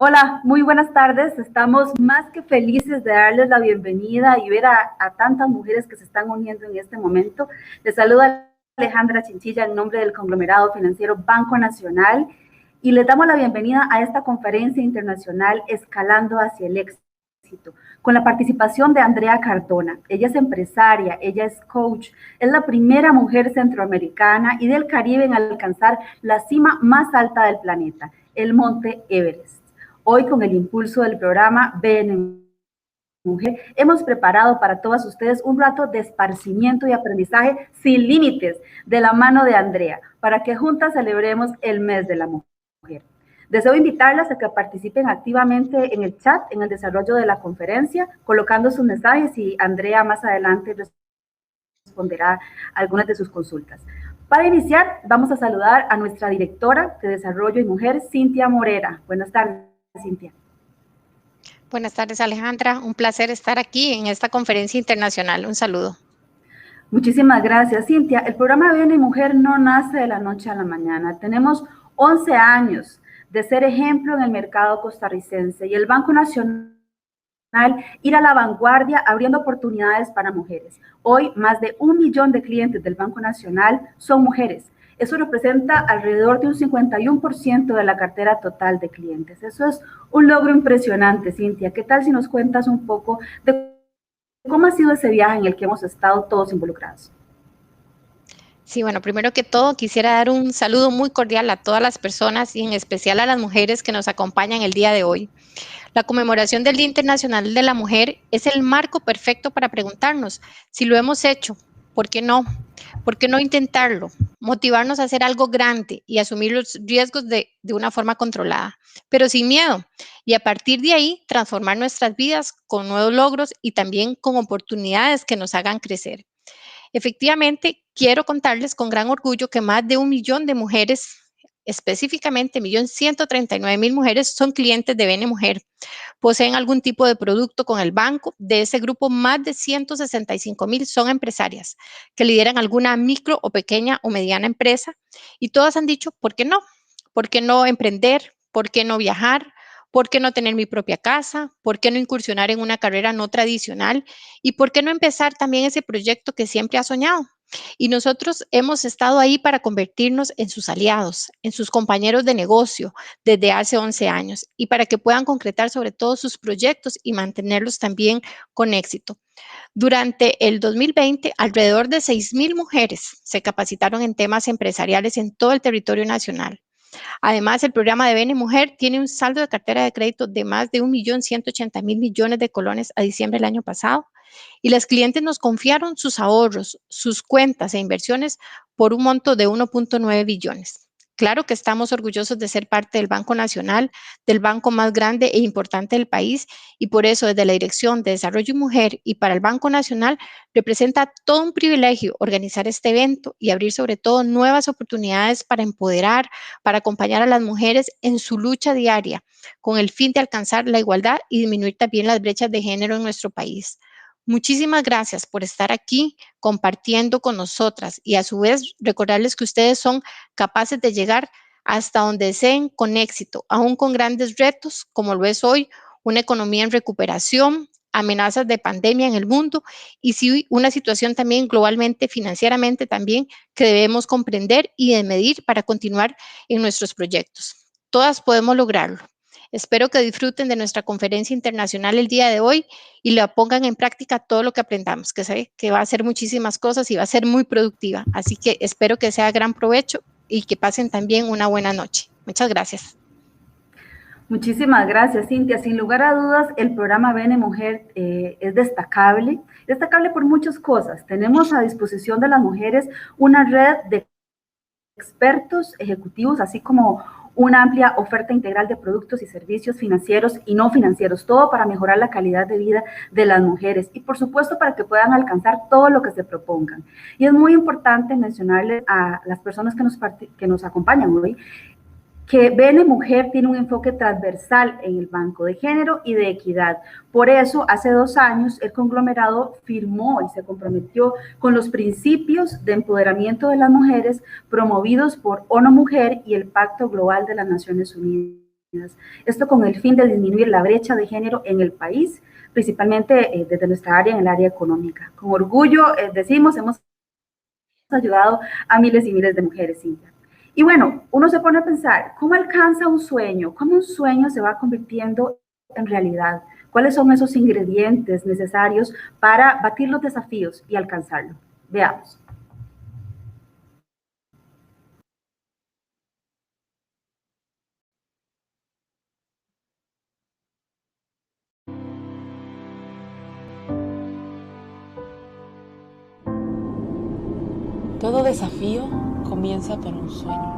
Hola, muy buenas tardes. Estamos más que felices de darles la bienvenida y ver a tantas mujeres que se están uniendo en este momento. Les saluda Alejandra Chinchilla en nombre del conglomerado financiero Banco Nacional y les damos la bienvenida a esta conferencia internacional Escalando hacia el éxito, con la participación de Andrea Cardona. Ella es empresaria, ella es coach, es la primera mujer centroamericana y del Caribe en alcanzar la cima más alta del planeta, el Monte Everest. Hoy, con el impulso del programa BN Mujer, hemos preparado para todas ustedes un rato de esparcimiento y aprendizaje sin límites de la mano de Andrea, para que juntas celebremos el mes de la mujer. Deseo invitarlas a que participen activamente en el chat, en el desarrollo de la conferencia, colocando sus mensajes y Andrea más adelante responderá algunas de sus consultas. Para iniciar, vamos a saludar a nuestra directora de Desarrollo y Mujer, Cintia Morera. Buenas tardes, Cintia. Buenas tardes, Alejandra. Un placer estar aquí en esta conferencia internacional. Un saludo. Muchísimas gracias, Cintia. El programa BN Mujer no nace de la noche a la mañana. Tenemos 11 años de ser ejemplo en el mercado costarricense y el Banco Nacional ir a la vanguardia abriendo oportunidades para mujeres. Hoy, más de 1 millón de clientes del Banco Nacional son mujeres. Eso representa alrededor de un 51% de la cartera total de clientes. Eso es un logro impresionante, Cintia. ¿Qué tal si nos cuentas un poco de cómo ha sido ese viaje en el que hemos estado todos involucrados? Sí, bueno, primero que todo quisiera dar un saludo muy cordial a todas las personas y en especial a las mujeres que nos acompañan el día de hoy. La conmemoración del Día Internacional de la Mujer es el marco perfecto para preguntarnos si lo hemos hecho, ¿por qué no? ¿Por qué no intentarlo? Motivarnos a hacer algo grande y asumir los riesgos de una forma controlada, pero sin miedo. Y a partir de ahí, transformar nuestras vidas con nuevos logros y también con oportunidades que nos hagan crecer. Efectivamente, quiero contarles con gran orgullo que más de 1 millón de mujeres, específicamente 1.139.000 mujeres, son clientes de BN Mujer. Poseen algún tipo de producto con el banco. De ese grupo, más de 165.000 son empresarias que lideran alguna micro o pequeña o mediana empresa y todas han dicho, ¿por qué no? ¿Por qué no emprender? ¿Por qué no viajar? ¿Por qué no tener mi propia casa? ¿Por qué no incursionar en una carrera no tradicional? ¿Y por qué no empezar también ese proyecto que siempre ha soñado? Y nosotros hemos estado ahí para convertirnos en sus aliados, en sus compañeros de negocio desde hace 11 años y para que puedan concretar sobre todo sus proyectos y mantenerlos también con éxito. Durante el 2020, alrededor de 6.000 mujeres se capacitaron en temas empresariales en todo el territorio nacional. Además, el programa de BN Mujer tiene un saldo de cartera de crédito de más de 1.180.000 millones de colones a diciembre del año pasado. Y las clientes nos confiaron sus ahorros, sus cuentas e inversiones por un monto de 1.9 billones. Claro que estamos orgullosos de ser parte del Banco Nacional, del banco más grande e importante del país, y por eso desde la Dirección de Desarrollo y Mujer y para el Banco Nacional representa todo un privilegio organizar este evento y abrir sobre todo nuevas oportunidades para empoderar, para acompañar a las mujeres en su lucha diaria con el fin de alcanzar la igualdad y disminuir también las brechas de género en nuestro país. Muchísimas gracias por estar aquí compartiendo con nosotras y a su vez recordarles que ustedes son capaces de llegar hasta donde deseen con éxito, aún con grandes retos como lo es hoy, una economía en recuperación, amenazas de pandemia en el mundo y sí una situación también globalmente, financieramente también que debemos comprender y de medir para continuar en nuestros proyectos. Todas podemos lograrlo. Espero que disfruten de nuestra conferencia internacional el día de hoy y la pongan en práctica todo lo que aprendamos, que sé que va a ser muchísimas cosas y va a ser muy productiva. Así que espero que sea gran provecho y que pasen también una buena noche. Muchas gracias. Muchísimas gracias, Cintia. Sin lugar a dudas, el programa BN Mujer es destacable por muchas cosas. Tenemos a disposición de las mujeres una red de expertos ejecutivos, así como una amplia oferta integral de productos y servicios financieros y no financieros, todo para mejorar la calidad de vida de las mujeres y por supuesto para que puedan alcanzar todo lo que se propongan. Y es muy importante mencionarles a las personas que nos acompañan hoy que BN Mujer tiene un enfoque transversal en el banco de género y de equidad. Por eso, hace 2 años, el conglomerado firmó y se comprometió con los principios de empoderamiento de las mujeres promovidos por ONU Mujer y el Pacto Global de las Naciones Unidas. Esto con el fin de disminuir la brecha de género en el país, principalmente desde nuestra área, en el área económica. Con orgullo decimos, hemos ayudado a miles y miles de mujeres, Cintia. Y bueno, uno se pone a pensar, ¿cómo alcanza un sueño? ¿Cómo un sueño se va convirtiendo en realidad? ¿Cuáles son esos ingredientes necesarios para batir los desafíos y alcanzarlo? Veamos. Todo desafío comienza por un sueño.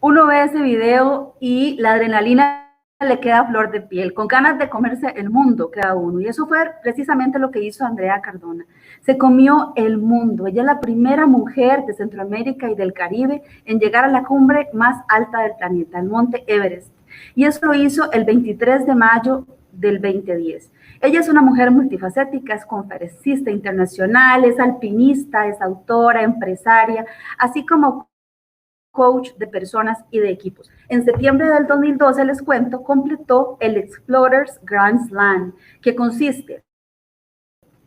Uno ve ese video y la adrenalina le queda a flor de piel, con ganas de comerse el mundo cada uno. Y eso fue precisamente lo que hizo Andrea Cardona. Se comió el mundo. Ella es la primera mujer de Centroamérica y del Caribe en llegar a la cumbre más alta del planeta, el Monte Everest. Y eso lo hizo el 23 de mayo del 2010. Ella es una mujer multifacética, es conferencista internacional, es alpinista, es autora, empresaria, así como coach de personas y de equipos. En septiembre del 2012, les cuento, completó el Explorers Grand Slam, que consiste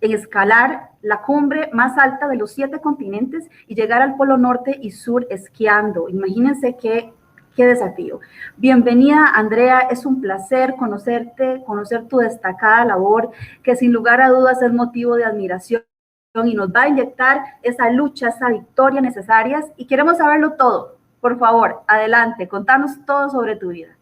en escalar la cumbre más alta de los 7 continentes y llegar al Polo Norte y Sur esquiando. Imagínense qué desafío. Bienvenida, Andrea, es un placer conocerte, conocer tu destacada labor, que sin lugar a dudas es motivo de admiración y nos va a inyectar esa lucha, esa victoria necesarias, y queremos saberlo todo. Por favor, adelante, contanos todo sobre tu vida.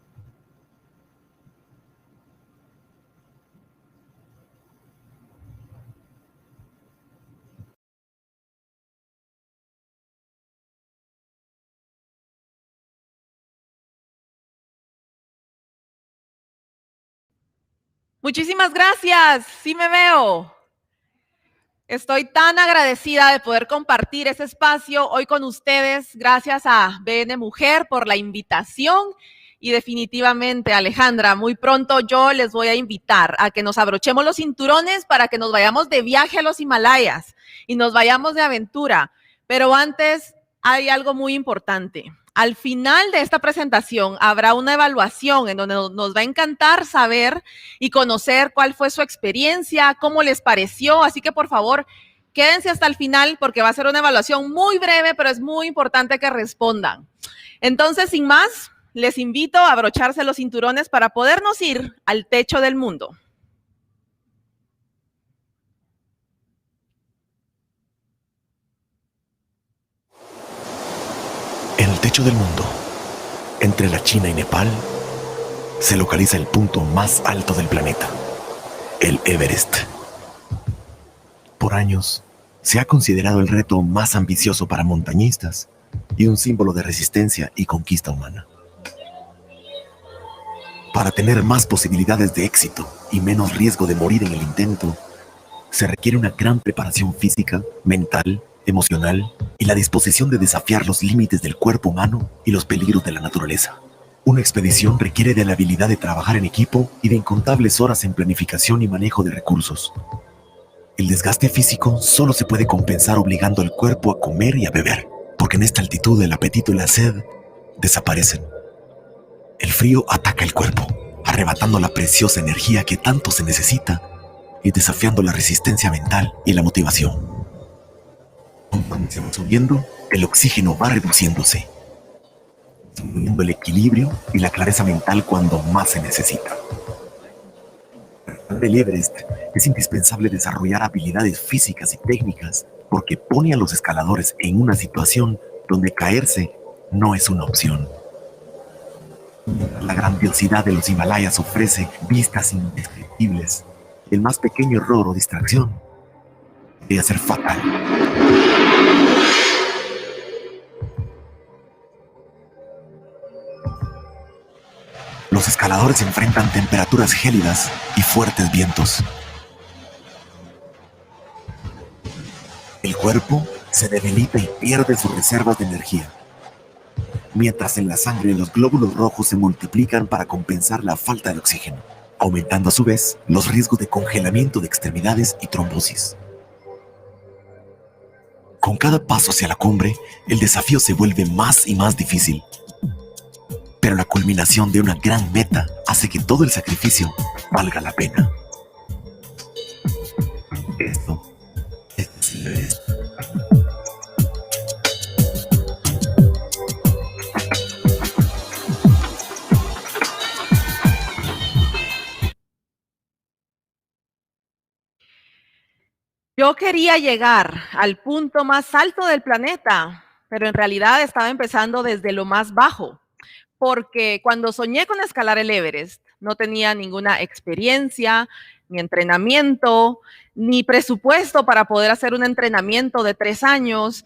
Muchísimas gracias, sí me veo. Estoy tan agradecida de poder compartir ese espacio hoy con ustedes. Gracias a BN Mujer por la invitación y definitivamente, Alejandra, muy pronto yo les voy a invitar a que nos abrochemos los cinturones para que nos vayamos de viaje a los Himalayas y nos vayamos de aventura. Pero antes hay algo muy importante. Al final de esta presentación habrá una evaluación en donde nos va a encantar saber y conocer cuál fue su experiencia, cómo les pareció. Así que, por favor, quédense hasta el final porque va a ser una evaluación muy breve, pero es muy importante que respondan. Entonces, sin más, les invito a abrocharse los cinturones para podernos ir al techo del mundo. lecho del mundo, entre la China y Nepal, se localiza el punto más alto del planeta, el Everest. Por años, se ha considerado el reto más ambicioso para montañistas y un símbolo de resistencia y conquista humana. Para tener más posibilidades de éxito y menos riesgo de morir en el intento, se requiere una gran preparación física, mental, emocional y la disposición de desafiar los límites del cuerpo humano y los peligros de la naturaleza. Una expedición requiere de la habilidad de trabajar en equipo y de incontables horas en planificación y manejo de recursos. El desgaste físico solo se puede compensar obligando al cuerpo a comer y a beber, porque en esta altitud el apetito y la sed desaparecen. El frío ataca el cuerpo, arrebatando la preciosa energía que tanto se necesita y desafiando la resistencia mental y la motivación. Conforme se va subiendo, el oxígeno va reduciéndose, subiendo el equilibrio y la clareza mental cuando más se necesita. Para el Everest es indispensable desarrollar habilidades físicas y técnicas porque pone a los escaladores en una situación donde caerse no es una opción. La grandiosidad de los Himalayas ofrece vistas indescriptibles. El más pequeño error o distracción podría ser fatal. Los escaladores enfrentan temperaturas gélidas y fuertes vientos. El cuerpo se debilita y pierde sus reservas de energía, mientras en la sangre los glóbulos rojos se multiplican para compensar la falta de oxígeno, aumentando a su vez los riesgos de congelamiento de extremidades y trombosis. Con cada paso hacia la cumbre, el desafío se vuelve más y más difícil. Pero la culminación de una gran meta hace que todo el sacrificio valga la pena. Esto es el Everest. Yo quería llegar al punto más alto del planeta, pero en realidad estaba empezando desde lo más bajo, porque cuando soñé con escalar el Everest, no tenía ninguna experiencia, ni entrenamiento, ni presupuesto para poder hacer un entrenamiento de 3 años.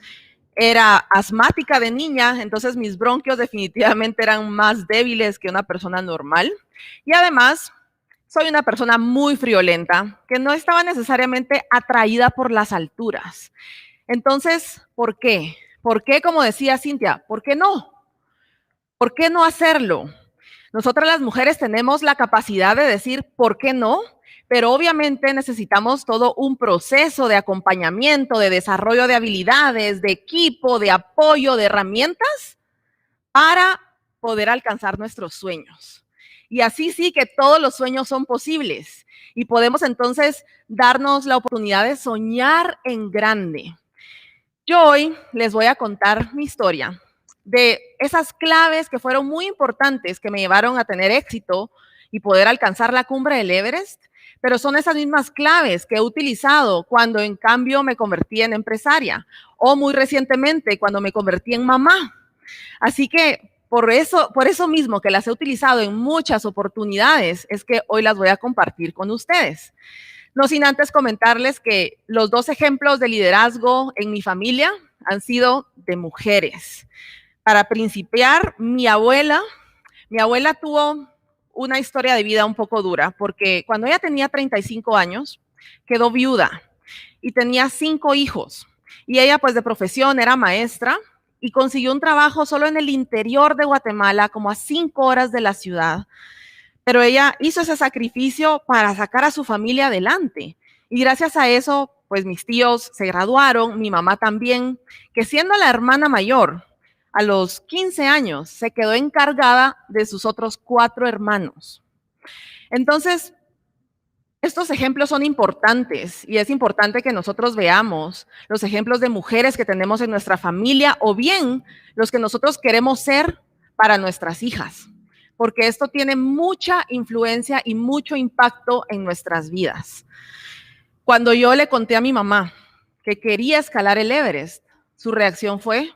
Era asmática de niña, entonces mis bronquios definitivamente eran más débiles que una persona normal. Y además, soy una persona muy friolenta, que no estaba necesariamente atraída por las alturas. Entonces, ¿por qué? ¿Por qué, como decía Cintia? ¿Por qué no? ¿Por qué no hacerlo? Nosotras las mujeres tenemos la capacidad de decir ¿por qué no? Pero obviamente necesitamos todo un proceso de acompañamiento, de desarrollo de habilidades, de equipo, de apoyo, de herramientas para poder alcanzar nuestros sueños. Y así sí que todos los sueños son posibles y podemos entonces darnos la oportunidad de soñar en grande. Yo hoy les voy a contar mi historia de esas claves que fueron muy importantes que me llevaron a tener éxito y poder alcanzar la cumbre del Everest, pero son esas mismas claves que he utilizado cuando en cambio me convertí en empresaria o muy recientemente cuando me convertí en mamá. Así que por eso mismo que las he utilizado en muchas oportunidades, es que hoy las voy a compartir con ustedes. No sin antes comentarles que los 2 ejemplos de liderazgo en mi familia han sido de mujeres. Para principiar, mi abuela tuvo una historia de vida un poco dura, porque cuando ella tenía 35 años, quedó viuda y tenía 5 hijos. Y ella, pues de profesión, era maestra, y consiguió un trabajo solo en el interior de Guatemala, como a 5 horas de la ciudad. Pero ella hizo ese sacrificio para sacar a su familia adelante. Y gracias a eso, pues mis tíos se graduaron, mi mamá también, que siendo la hermana mayor, a los 15 años se quedó encargada de sus otros 4 hermanos. Entonces, estos ejemplos son importantes y es importante que nosotros veamos los ejemplos de mujeres que tenemos en nuestra familia o bien los que nosotros queremos ser para nuestras hijas, porque esto tiene mucha influencia y mucho impacto en nuestras vidas. Cuando yo le conté a mi mamá que quería escalar el Everest, su reacción fue: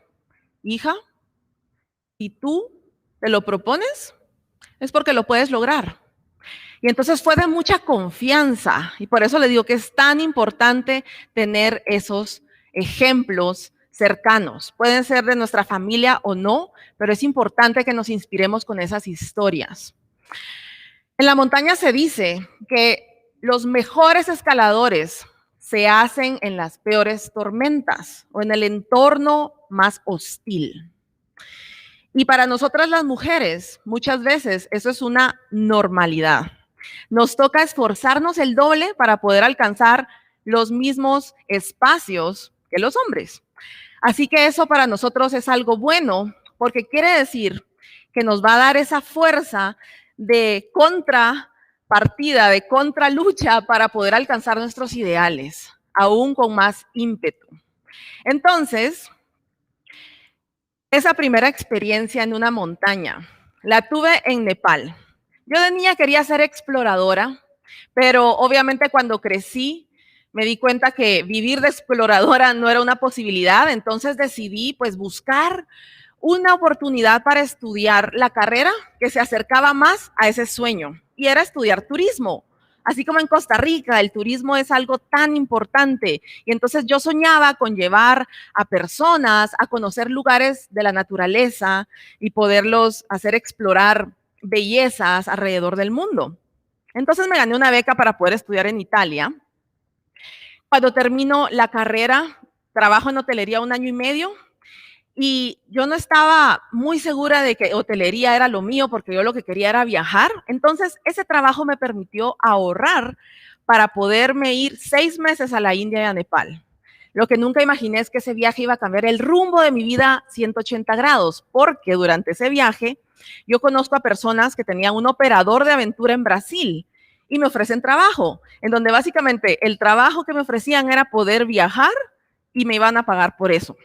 hija, si tú te lo propones, es porque lo puedes lograr. Y entonces fue de mucha confianza, y por eso le digo que es tan importante tener esos ejemplos cercanos. Pueden ser de nuestra familia o no, pero es importante que nos inspiremos con esas historias. En la montaña se dice que los mejores escaladores se hacen en las peores tormentas o en el entorno más hostil. Y para nosotras las mujeres, muchas veces eso es una normalidad. Nos toca esforzarnos el doble para poder alcanzar los mismos espacios que los hombres. Así que eso para nosotros es algo bueno, porque quiere decir que nos va a dar esa fuerza de contrapartida, de contralucha para poder alcanzar nuestros ideales, aún con más ímpetu. Entonces, esa primera experiencia en una montaña la tuve en Nepal. Yo de niña quería ser exploradora, pero obviamente cuando crecí me di cuenta que vivir de exploradora no era una posibilidad, entonces decidí pues buscar una oportunidad para estudiar la carrera que se acercaba más a ese sueño, y era estudiar turismo. Así como en Costa Rica, el turismo es algo tan importante. Y entonces yo soñaba con llevar a personas a conocer lugares de la naturaleza y poderlos hacer explorar bellezas alrededor del mundo. Entonces me gané una beca para poder estudiar en Italia. Cuando termino la carrera, trabajo en hotelería 1 año y medio. Y yo no estaba muy segura de que hotelería era lo mío, porque yo lo que quería era viajar. Entonces, ese trabajo me permitió ahorrar para poderme ir 6 meses a la India y a Nepal. Lo que nunca imaginé es que ese viaje iba a cambiar el rumbo de mi vida 180 grados, porque durante ese viaje yo conozco a personas que tenían un operador de aventura en Brasil y me ofrecen trabajo, en donde básicamente el trabajo que me ofrecían era poder viajar y me iban a pagar por eso.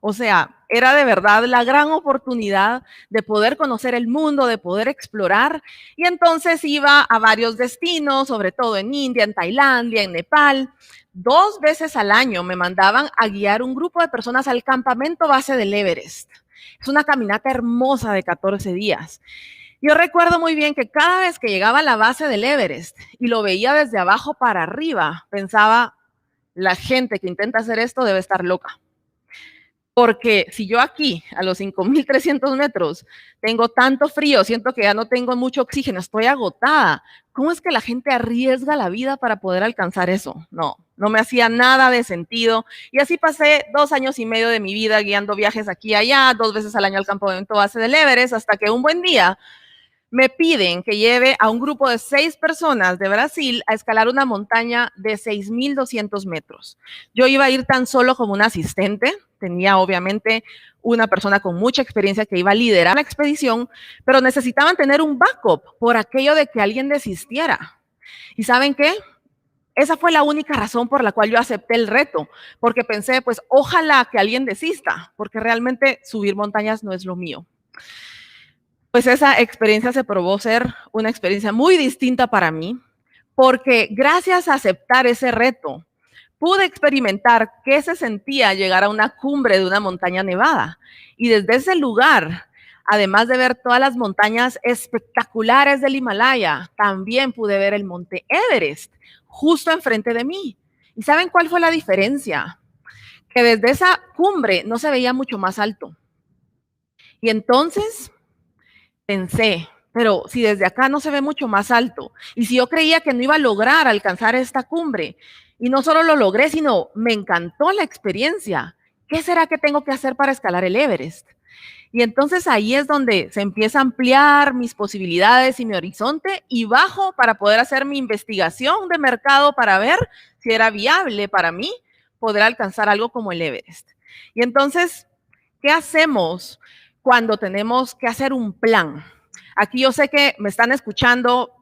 O sea, era de verdad la gran oportunidad de poder conocer el mundo, de poder explorar. Y entonces iba a varios destinos, sobre todo en India, en Tailandia, en Nepal. 2 veces al año me mandaban a guiar un grupo de personas al campamento base del Everest. Es una caminata hermosa de 14 días. Yo recuerdo muy bien que cada vez que llegaba a la base del Everest y lo veía desde abajo para arriba, pensaba, la gente que intenta hacer esto debe estar loca. Porque si yo aquí, a los 5.300 metros, tengo tanto frío, siento que ya no tengo mucho oxígeno, estoy agotada, ¿cómo es que la gente arriesga la vida para poder alcanzar eso? No me hacía nada de sentido. Y así pasé 2 años y medio de mi vida guiando viajes aquí y allá, 2 veces al año al campamento base del Everest, hasta que un buen día me piden que lleve a un grupo de 6 personas de Brasil a escalar una montaña de 6.200 metros. Yo iba a ir tan solo como un asistente, tenía obviamente una persona con mucha experiencia que iba a liderar la expedición, pero necesitaban tener un backup por aquello de que alguien desistiera. ¿Y saben qué? Esa fue la única razón por la cual yo acepté el reto, porque pensé, pues ojalá que alguien desista, porque realmente subir montañas no es lo mío. Pues esa experiencia se probó ser una experiencia muy distinta para mí, porque gracias a aceptar ese reto, pude experimentar qué se sentía llegar a una cumbre de una montaña nevada. Y desde ese lugar, además de ver todas las montañas espectaculares del Himalaya, también pude ver el monte Everest justo enfrente de mí. ¿Y saben cuál fue la diferencia? Que desde esa cumbre no se veía mucho más alto. Y entonces pensé, pero si desde acá no se ve mucho más alto, y si yo creía que no iba a lograr alcanzar esta cumbre, y no solo lo logré, sino me encantó la experiencia, ¿qué será que tengo que hacer para escalar el Everest? Y entonces ahí es donde se empieza a ampliar mis posibilidades y mi horizonte, y bajo para poder hacer mi investigación de mercado para ver si era viable para mí poder alcanzar algo como el Everest. Y entonces, ¿qué hacemos cuando tenemos que hacer un plan? Aquí yo sé que me están escuchando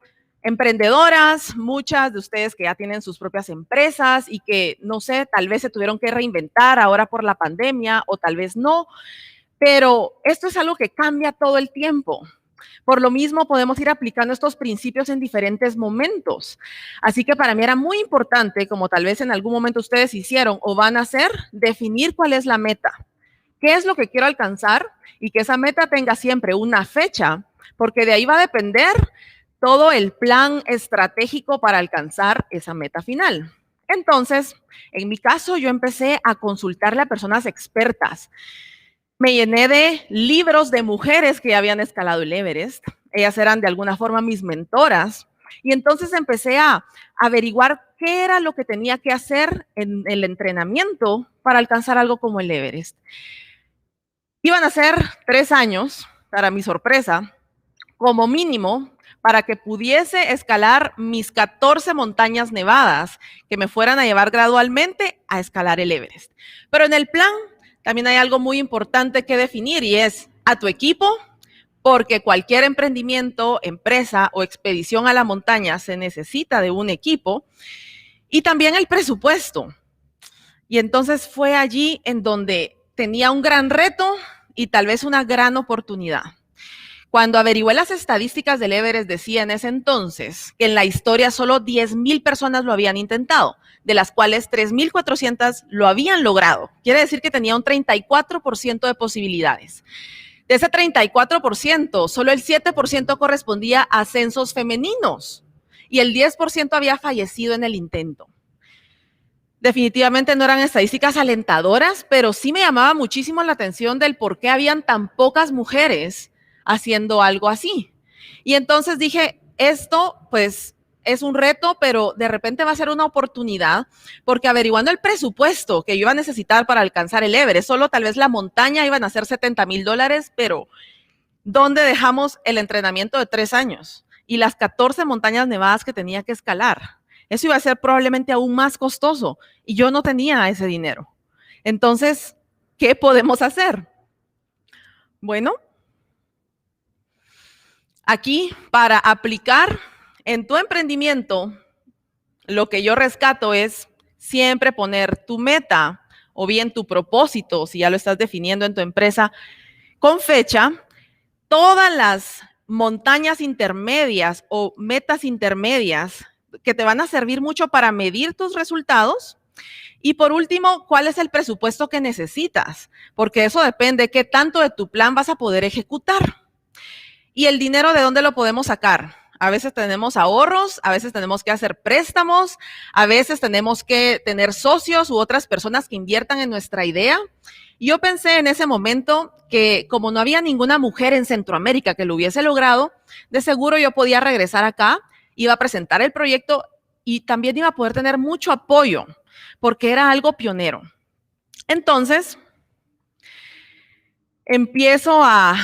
emprendedoras, muchas de ustedes que ya tienen sus propias empresas y que, no sé, tal vez se tuvieron que reinventar ahora por la pandemia o tal vez no, pero esto es algo que cambia todo el tiempo. Por lo mismo podemos ir aplicando estos principios en diferentes momentos. Así que para mí era muy importante, como tal vez en algún momento ustedes hicieron o van a hacer, definir cuál es la meta. qué es lo que quiero alcanzar y que esa meta tenga siempre una fecha, porque de ahí va a depender todo el plan estratégico para alcanzar esa meta final. Entonces, en mi caso, yo empecé a consultarle a personas expertas. Me llené de libros de mujeres que ya habían escalado el Everest. Ellas eran de alguna forma mis mentoras. Y entonces empecé a averiguar qué era lo que tenía que hacer en el entrenamiento para alcanzar algo como el Everest. Iban a ser 3 años, para mi sorpresa, como mínimo, para que pudiese escalar mis 14 montañas nevadas que me fueran a llevar gradualmente a escalar el Everest. Pero en el plan también hay algo muy importante que definir y es a tu equipo, porque cualquier emprendimiento, empresa o expedición a la montaña se necesita de un equipo, y también el presupuesto. Y entonces fue allí en donde tenía un gran reto y tal vez una gran oportunidad. Cuando averigué las estadísticas del Everest, decía en ese entonces que en la historia solo 10,000 personas lo habían intentado, de las cuales 3,400 lo habían logrado. Quiere decir que tenía un 34% de posibilidades. De ese 34%, solo el 7% correspondía a ascensos femeninos y el 10% había fallecido en el intento. Definitivamente no eran estadísticas alentadoras, pero sí me llamaba muchísimo la atención del por qué habían tan pocas mujeres haciendo algo así. Y entonces dije, esto pues es un reto, pero de repente va a ser una oportunidad, porque averiguando el presupuesto que yo iba a necesitar para alcanzar el Everest, solo tal vez la montaña iban a ser $70,000, pero ¿dónde dejamos el entrenamiento de 3 años? Y las 14 montañas nevadas que tenía que escalar. Eso iba a ser probablemente aún más costoso y yo no tenía ese dinero. Entonces, ¿qué podemos hacer? Bueno, aquí para aplicar en tu emprendimiento, lo que yo rescato es siempre poner tu meta o bien tu propósito, si ya lo estás definiendo en tu empresa, con fecha, todas las montañas intermedias o metas intermedias que te van a servir mucho para medir tus resultados. Y por último, ¿cuál es el presupuesto que necesitas? Porque eso depende qué tanto de tu plan vas a poder ejecutar. ¿Y el dinero de dónde lo podemos sacar? A veces tenemos ahorros, a veces tenemos que hacer préstamos, a veces tenemos que tener socios u otras personas que inviertan en nuestra idea. Yo pensé en ese momento que como no había ninguna mujer en Centroamérica que lo hubiese logrado, de seguro yo podía regresar acá, iba a presentar el proyecto y también iba a poder tener mucho apoyo porque era algo pionero. Entonces, empiezo a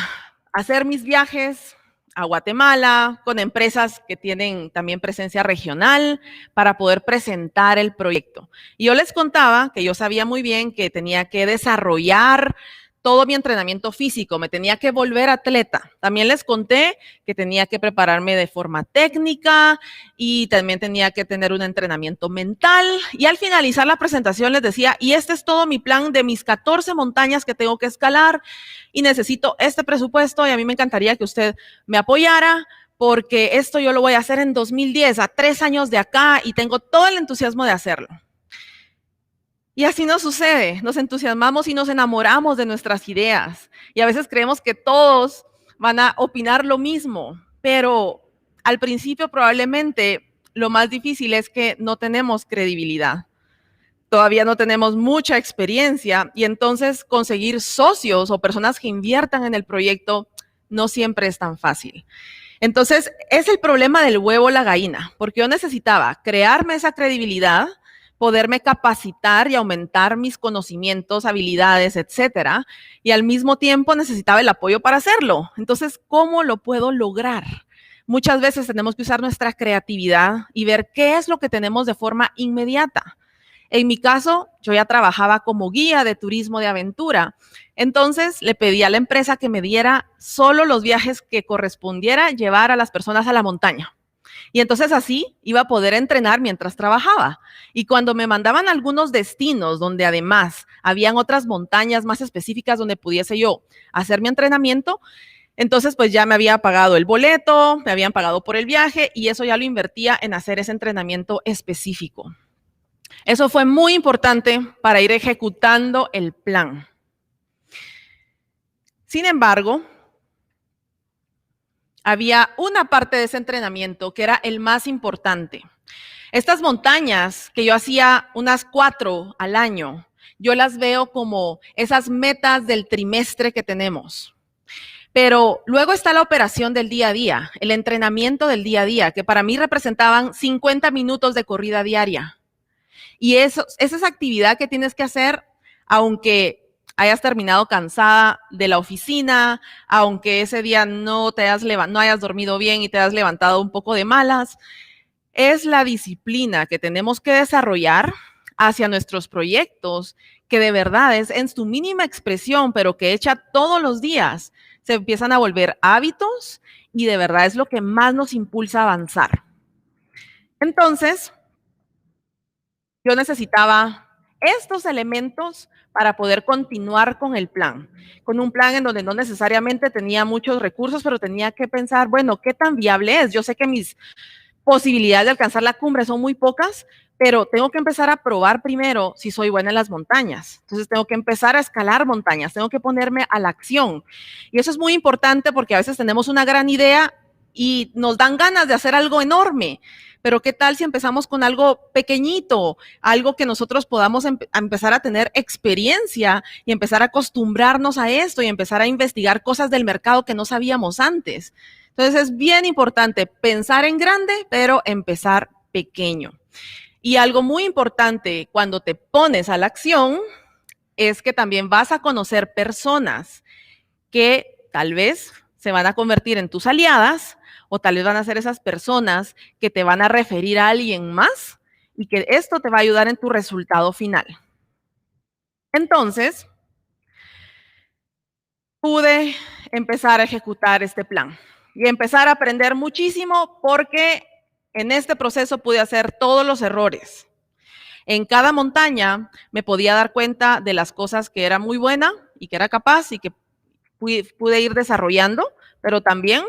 hacer mis viajes a Guatemala con empresas que tienen también presencia regional para poder presentar el proyecto. Y yo les contaba que yo sabía muy bien que tenía que desarrollar todo mi entrenamiento físico, me tenía que volver atleta. También les conté que tenía que prepararme de forma técnica y también tenía que tener un entrenamiento mental. Y al finalizar la presentación les decía, y este es todo mi plan de mis 14 montañas que tengo que escalar y necesito este presupuesto y a mí me encantaría que usted me apoyara porque esto yo lo voy a hacer en 2010, a 3 años de acá y tengo todo el entusiasmo de hacerlo. Y así nos sucede, nos entusiasmamos y nos enamoramos de nuestras ideas. Y a veces creemos que todos van a opinar lo mismo, pero al principio probablemente lo más difícil es que no tenemos credibilidad. Todavía no tenemos mucha experiencia y entonces conseguir socios o personas que inviertan en el proyecto no siempre es tan fácil. Entonces, es el problema del huevo o la gallina, porque yo necesitaba crearme esa credibilidad, poderme capacitar y aumentar mis conocimientos, habilidades, etcétera, y al mismo tiempo necesitaba el apoyo para hacerlo. Entonces, ¿cómo lo puedo lograr? Muchas veces tenemos que usar nuestra creatividad y ver qué es lo que tenemos de forma inmediata. En mi caso, yo ya trabajaba como guía de turismo de aventura. Entonces, le pedí a la empresa que me diera solo los viajes que correspondiera llevar a las personas a la montaña. Y entonces así iba a poder entrenar mientras trabajaba. Y cuando me mandaban algunos destinos donde además habían otras montañas más específicas donde pudiese yo hacer mi entrenamiento, entonces pues ya me había pagado el boleto, me habían pagado por el viaje y eso ya lo invertía en hacer ese entrenamiento específico. Eso fue muy importante para ir ejecutando el plan. Sin embargo, había una parte de ese entrenamiento que era el más importante. Estas montañas, que yo hacía unas 4 al año, yo las veo como esas metas del trimestre que tenemos. Pero luego está la operación del día a día, el entrenamiento del día a día, que para mí representaban 50 minutos de corrida diaria. Y esa es actividad que tienes que hacer aunque hayas terminado cansada de la oficina, aunque ese día no hayas dormido bien y te hayas levantado un poco de malas. Es la disciplina que tenemos que desarrollar hacia nuestros proyectos, que de verdad es en su mínima expresión, pero que hecha todos los días, se empiezan a volver hábitos y de verdad es lo que más nos impulsa a avanzar. Entonces, yo necesitaba estos elementos para poder continuar con el plan, con un plan en donde no necesariamente tenía muchos recursos, pero tenía que pensar, bueno, ¿qué tan viable es? Yo sé que mis posibilidades de alcanzar la cumbre son muy pocas, pero tengo que empezar a probar primero si soy buena en las montañas. Entonces tengo que empezar a escalar montañas, tengo que ponerme a la acción. Y eso es muy importante porque a veces tenemos una gran idea y nos dan ganas de hacer algo enorme. Pero ¿qué tal si empezamos con algo pequeñito, algo que nosotros podamos empezar a tener experiencia y empezar a acostumbrarnos a esto y empezar a investigar cosas del mercado que no sabíamos antes? Entonces es bien importante pensar en grande, pero empezar pequeño. Y algo muy importante cuando te pones a la acción es que también vas a conocer personas que tal vez se van a convertir en tus aliadas o tal vez van a ser esas personas que te van a referir a alguien más y que esto te va a ayudar en tu resultado final. Entonces, pude empezar a ejecutar este plan y empezar a aprender muchísimo porque en este proceso pude hacer todos los errores. En cada montaña me podía dar cuenta de las cosas que era muy buena y que era capaz y que pude ir desarrollando, pero también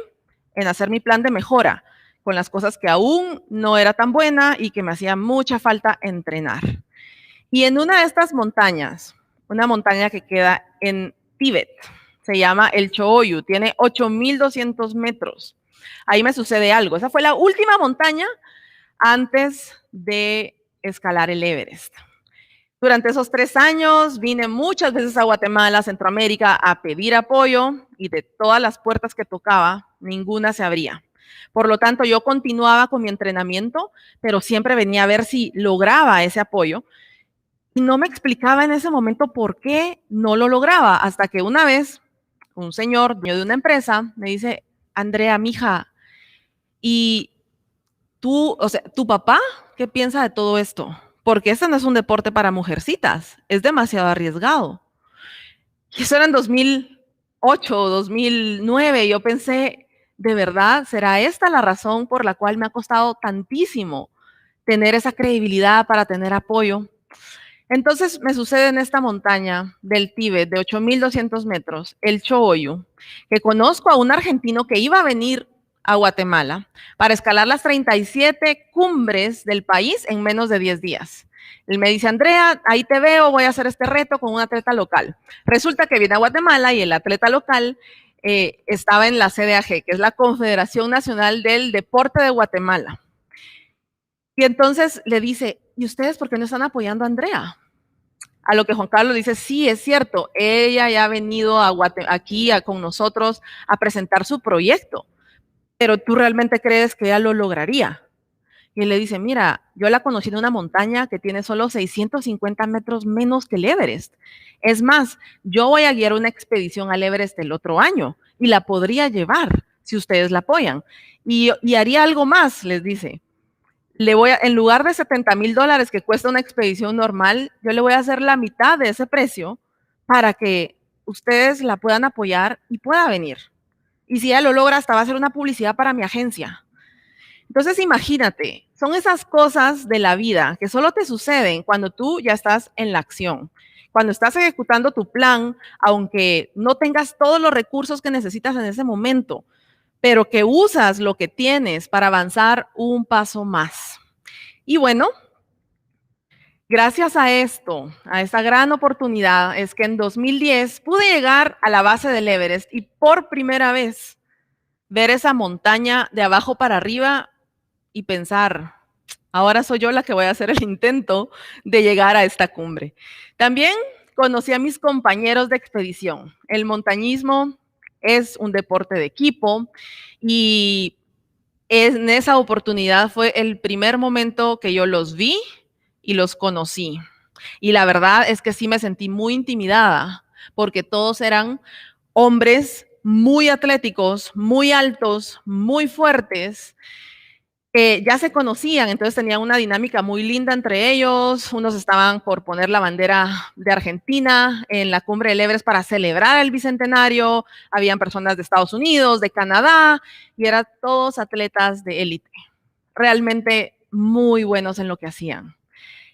en hacer mi plan de mejora con las cosas que aún no era tan buena y que me hacía mucha falta entrenar. Y en una de estas montañas, una montaña que queda en Tíbet, se llama el Cho-Oyu, tiene 8,200 metros. Ahí me sucede algo. Esa fue la última montaña antes de escalar el Everest. Durante esos 3 años vine muchas veces a Guatemala, Centroamérica, a pedir apoyo y de todas las puertas que tocaba, ninguna se abría. Por lo tanto, yo continuaba con mi entrenamiento, pero siempre venía a ver si lograba ese apoyo y no me explicaba en ese momento por qué no lo lograba, hasta que una vez un señor dueño de una empresa me dice, Andrea, mija, ¿y tú, o sea, tu papá qué piensa de todo esto? Porque este no es un deporte para mujercitas, es demasiado arriesgado. Y eso era en 2008 o 2009, y yo pensé, ¿de verdad será esta la razón por la cual me ha costado tantísimo tener esa credibilidad para tener apoyo? Entonces me sucede en esta montaña del Tíbet de 8,200 metros, el Cho-Oyu, que conozco a un argentino que iba a venir a Guatemala para escalar las 37 cumbres del país en menos de 10 días. Él me dice, Andrea, ahí te veo, voy a hacer este reto con un atleta local. Resulta que viene a Guatemala y el atleta local estaba en la CDAG, que es la Confederación Nacional del Deporte de Guatemala. Y entonces le dice, ¿y ustedes por qué no están apoyando a Andrea? A lo que Juan Carlos dice, sí, es cierto, ella ya ha venido aquí con nosotros a presentar su proyecto, pero ¿tú realmente crees que ella lo lograría? Y él le dice, mira, yo la conocí en una montaña que tiene solo 650 metros menos que el Everest. Es más, yo voy a guiar una expedición al Everest el otro año y la podría llevar si ustedes la apoyan. Y haría algo más, les dice. En lugar de $70,000 que cuesta una expedición normal, yo le voy a hacer la mitad de ese precio para que ustedes la puedan apoyar y pueda venir. Y si ella lo logra, hasta va a ser una publicidad para mi agencia. Entonces, imagínate, son esas cosas de la vida que solo te suceden cuando tú ya estás en la acción. Cuando estás ejecutando tu plan, aunque no tengas todos los recursos que necesitas en ese momento, pero que usas lo que tienes para avanzar un paso más. Y bueno, Gracias a esto, a esta gran oportunidad, es que en 2010 pude llegar a la base del Everest y por primera vez ver esa montaña de abajo para arriba y pensar, ahora soy yo la que voy a hacer el intento de llegar a esta cumbre. También conocí a mis compañeros de expedición. El montañismo es un deporte de equipo y en esa oportunidad fue el primer momento que yo los vi y los conocí. Y la verdad es que sí me sentí muy intimidada porque todos eran hombres muy atléticos, muy altos, muy fuertes, que ya se conocían, entonces tenían una dinámica muy linda entre ellos. Unos estaban por poner la bandera de Argentina en la cumbre del Everest para celebrar el bicentenario. Habían personas de Estados Unidos, de Canadá, y eran todos atletas de élite. Realmente muy buenos en lo que hacían.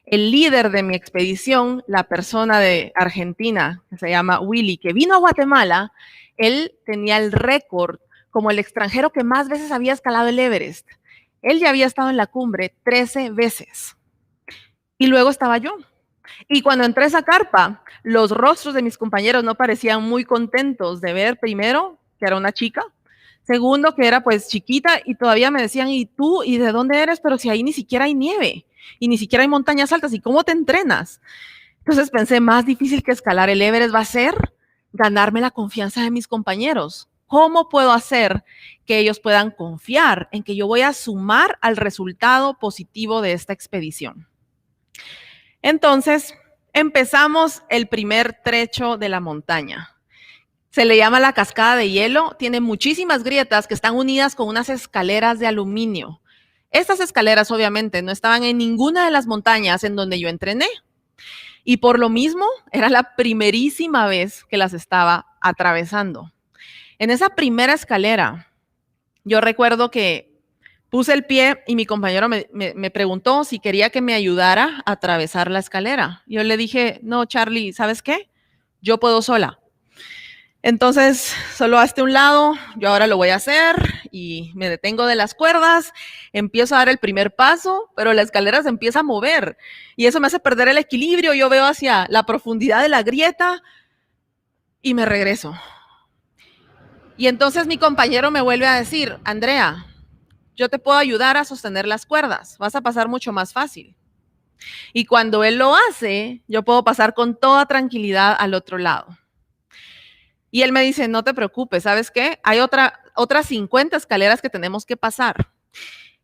El líder de mi expedición, la persona de Argentina, que se llama Willy, que vino a Guatemala, él tenía el récord como el extranjero que más veces había escalado el Everest. Él ya había estado en la cumbre 13 veces. Y luego estaba yo. Y cuando entré a esa carpa, los rostros de mis compañeros no parecían muy contentos de ver, primero, que era una chica, segundo, que era pues chiquita, y todavía me decían, ¿y tú? ¿Y de dónde eres? Pero si ahí ni siquiera hay nieve, y ni siquiera hay montañas altas, ¿y cómo te entrenas? Entonces pensé, más difícil que escalar el Everest va a ser ganarme la confianza de mis compañeros. ¿Cómo puedo hacer que ellos puedan confiar en que yo voy a sumar al resultado positivo de esta expedición? Entonces, empezamos el primer trecho de la montaña. Se le llama la cascada de hielo, tiene muchísimas grietas que están unidas con unas escaleras de aluminio. Estas escaleras obviamente no estaban en ninguna de las montañas en donde yo entrené. Y por lo mismo, era la primerísima vez que las estaba atravesando. En esa primera escalera, yo recuerdo que puse el pie y mi compañero me preguntó si quería que me ayudara a atravesar la escalera. Yo le dije, no, Charlie, ¿sabes qué? Yo puedo sola. Entonces, solo hazte un lado, yo ahora lo voy a hacer y me detengo de las cuerdas, empiezo a dar el primer paso, pero la escalera se empieza a mover y eso me hace perder el equilibrio. Yo veo hacia la profundidad de la grieta y me regreso. Y entonces mi compañero me vuelve a decir, Andrea, yo te puedo ayudar a sostener las cuerdas, vas a pasar mucho más fácil. Y cuando él lo hace, yo puedo pasar con toda tranquilidad al otro lado. Y él me dice, no te preocupes, ¿sabes qué? Hay otras 50 escaleras que tenemos que pasar.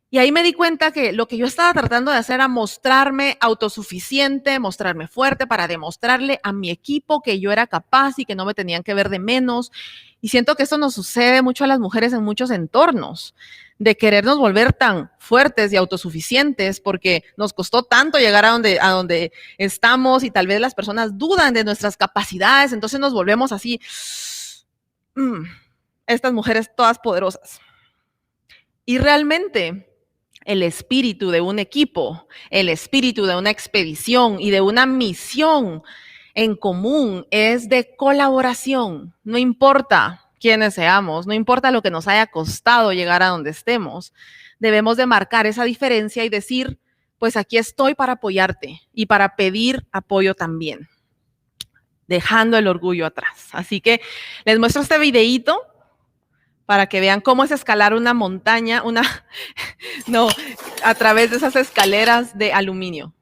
Y ahí me di cuenta que lo que yo estaba tratando de hacer era mostrarme autosuficiente, mostrarme fuerte para demostrarle a mi equipo que yo era capaz y que no me tenían que ver de menos. Y siento que esto nos sucede mucho a las mujeres en muchos entornos, de querernos volver tan fuertes y autosuficientes porque nos costó tanto llegar a donde estamos y tal vez las personas dudan de nuestras capacidades, entonces nos volvemos así, estas mujeres todas poderosas. Y realmente el espíritu de un equipo, el espíritu de una expedición y de una misión en común es de colaboración. No importa quiénes seamos, no importa lo que nos haya costado llegar a donde estemos, debemos de marcar esa diferencia y decir, pues aquí estoy para apoyarte y para pedir apoyo también, dejando el orgullo atrás. Así que les muestro este videíto para que vean cómo es escalar una montaña, a través de esas escaleras de aluminio.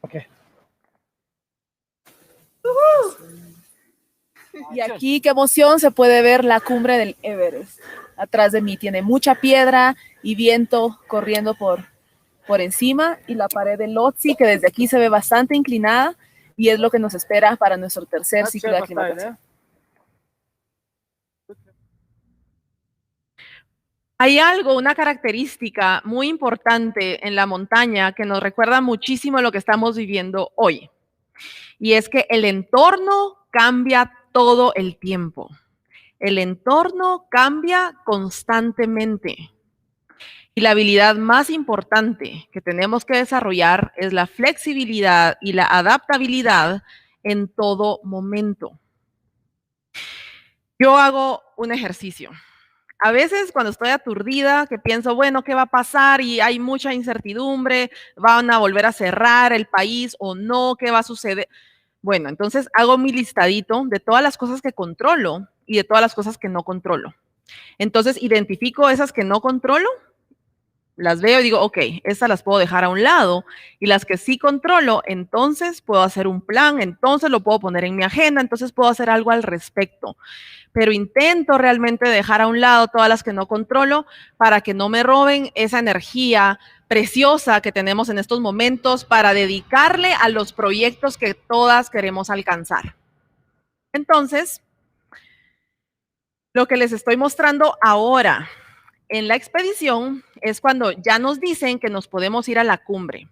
Okay. Y aquí, qué emoción, se puede ver la cumbre del Everest. Atrás de mí tiene mucha piedra y viento corriendo por encima, y la pared del Lhotse, que desde aquí se ve bastante inclinada, y es lo que nos espera para nuestro tercer ciclo de aclimatación. Hay algo, una característica muy importante en la montaña que nos recuerda muchísimo lo que estamos viviendo hoy. Y es que el entorno cambia todo el tiempo. El entorno cambia constantemente. Y la habilidad más importante que tenemos que desarrollar es la flexibilidad y la adaptabilidad en todo momento. Yo hago un ejercicio. A veces cuando estoy aturdida, que pienso, bueno, ¿qué va a pasar? Y hay mucha incertidumbre, ¿van a volver a cerrar el país o no? ¿Qué va a suceder? Bueno, entonces hago mi listadito de todas las cosas que controlo y de todas las cosas que no controlo. Entonces identifico esas que no controlo, las veo y digo, ok, estas las puedo dejar a un lado, y las que sí controlo, entonces puedo hacer un plan, entonces lo puedo poner en mi agenda, entonces puedo hacer algo al respecto. Pero intento realmente dejar a un lado todas las que no controlo para que no me roben esa energía preciosa que tenemos en estos momentos para dedicarle a los proyectos que todas queremos alcanzar. Entonces, lo que les estoy mostrando ahora en la expedición es cuando ya nos dicen que nos podemos ir a la cumbre.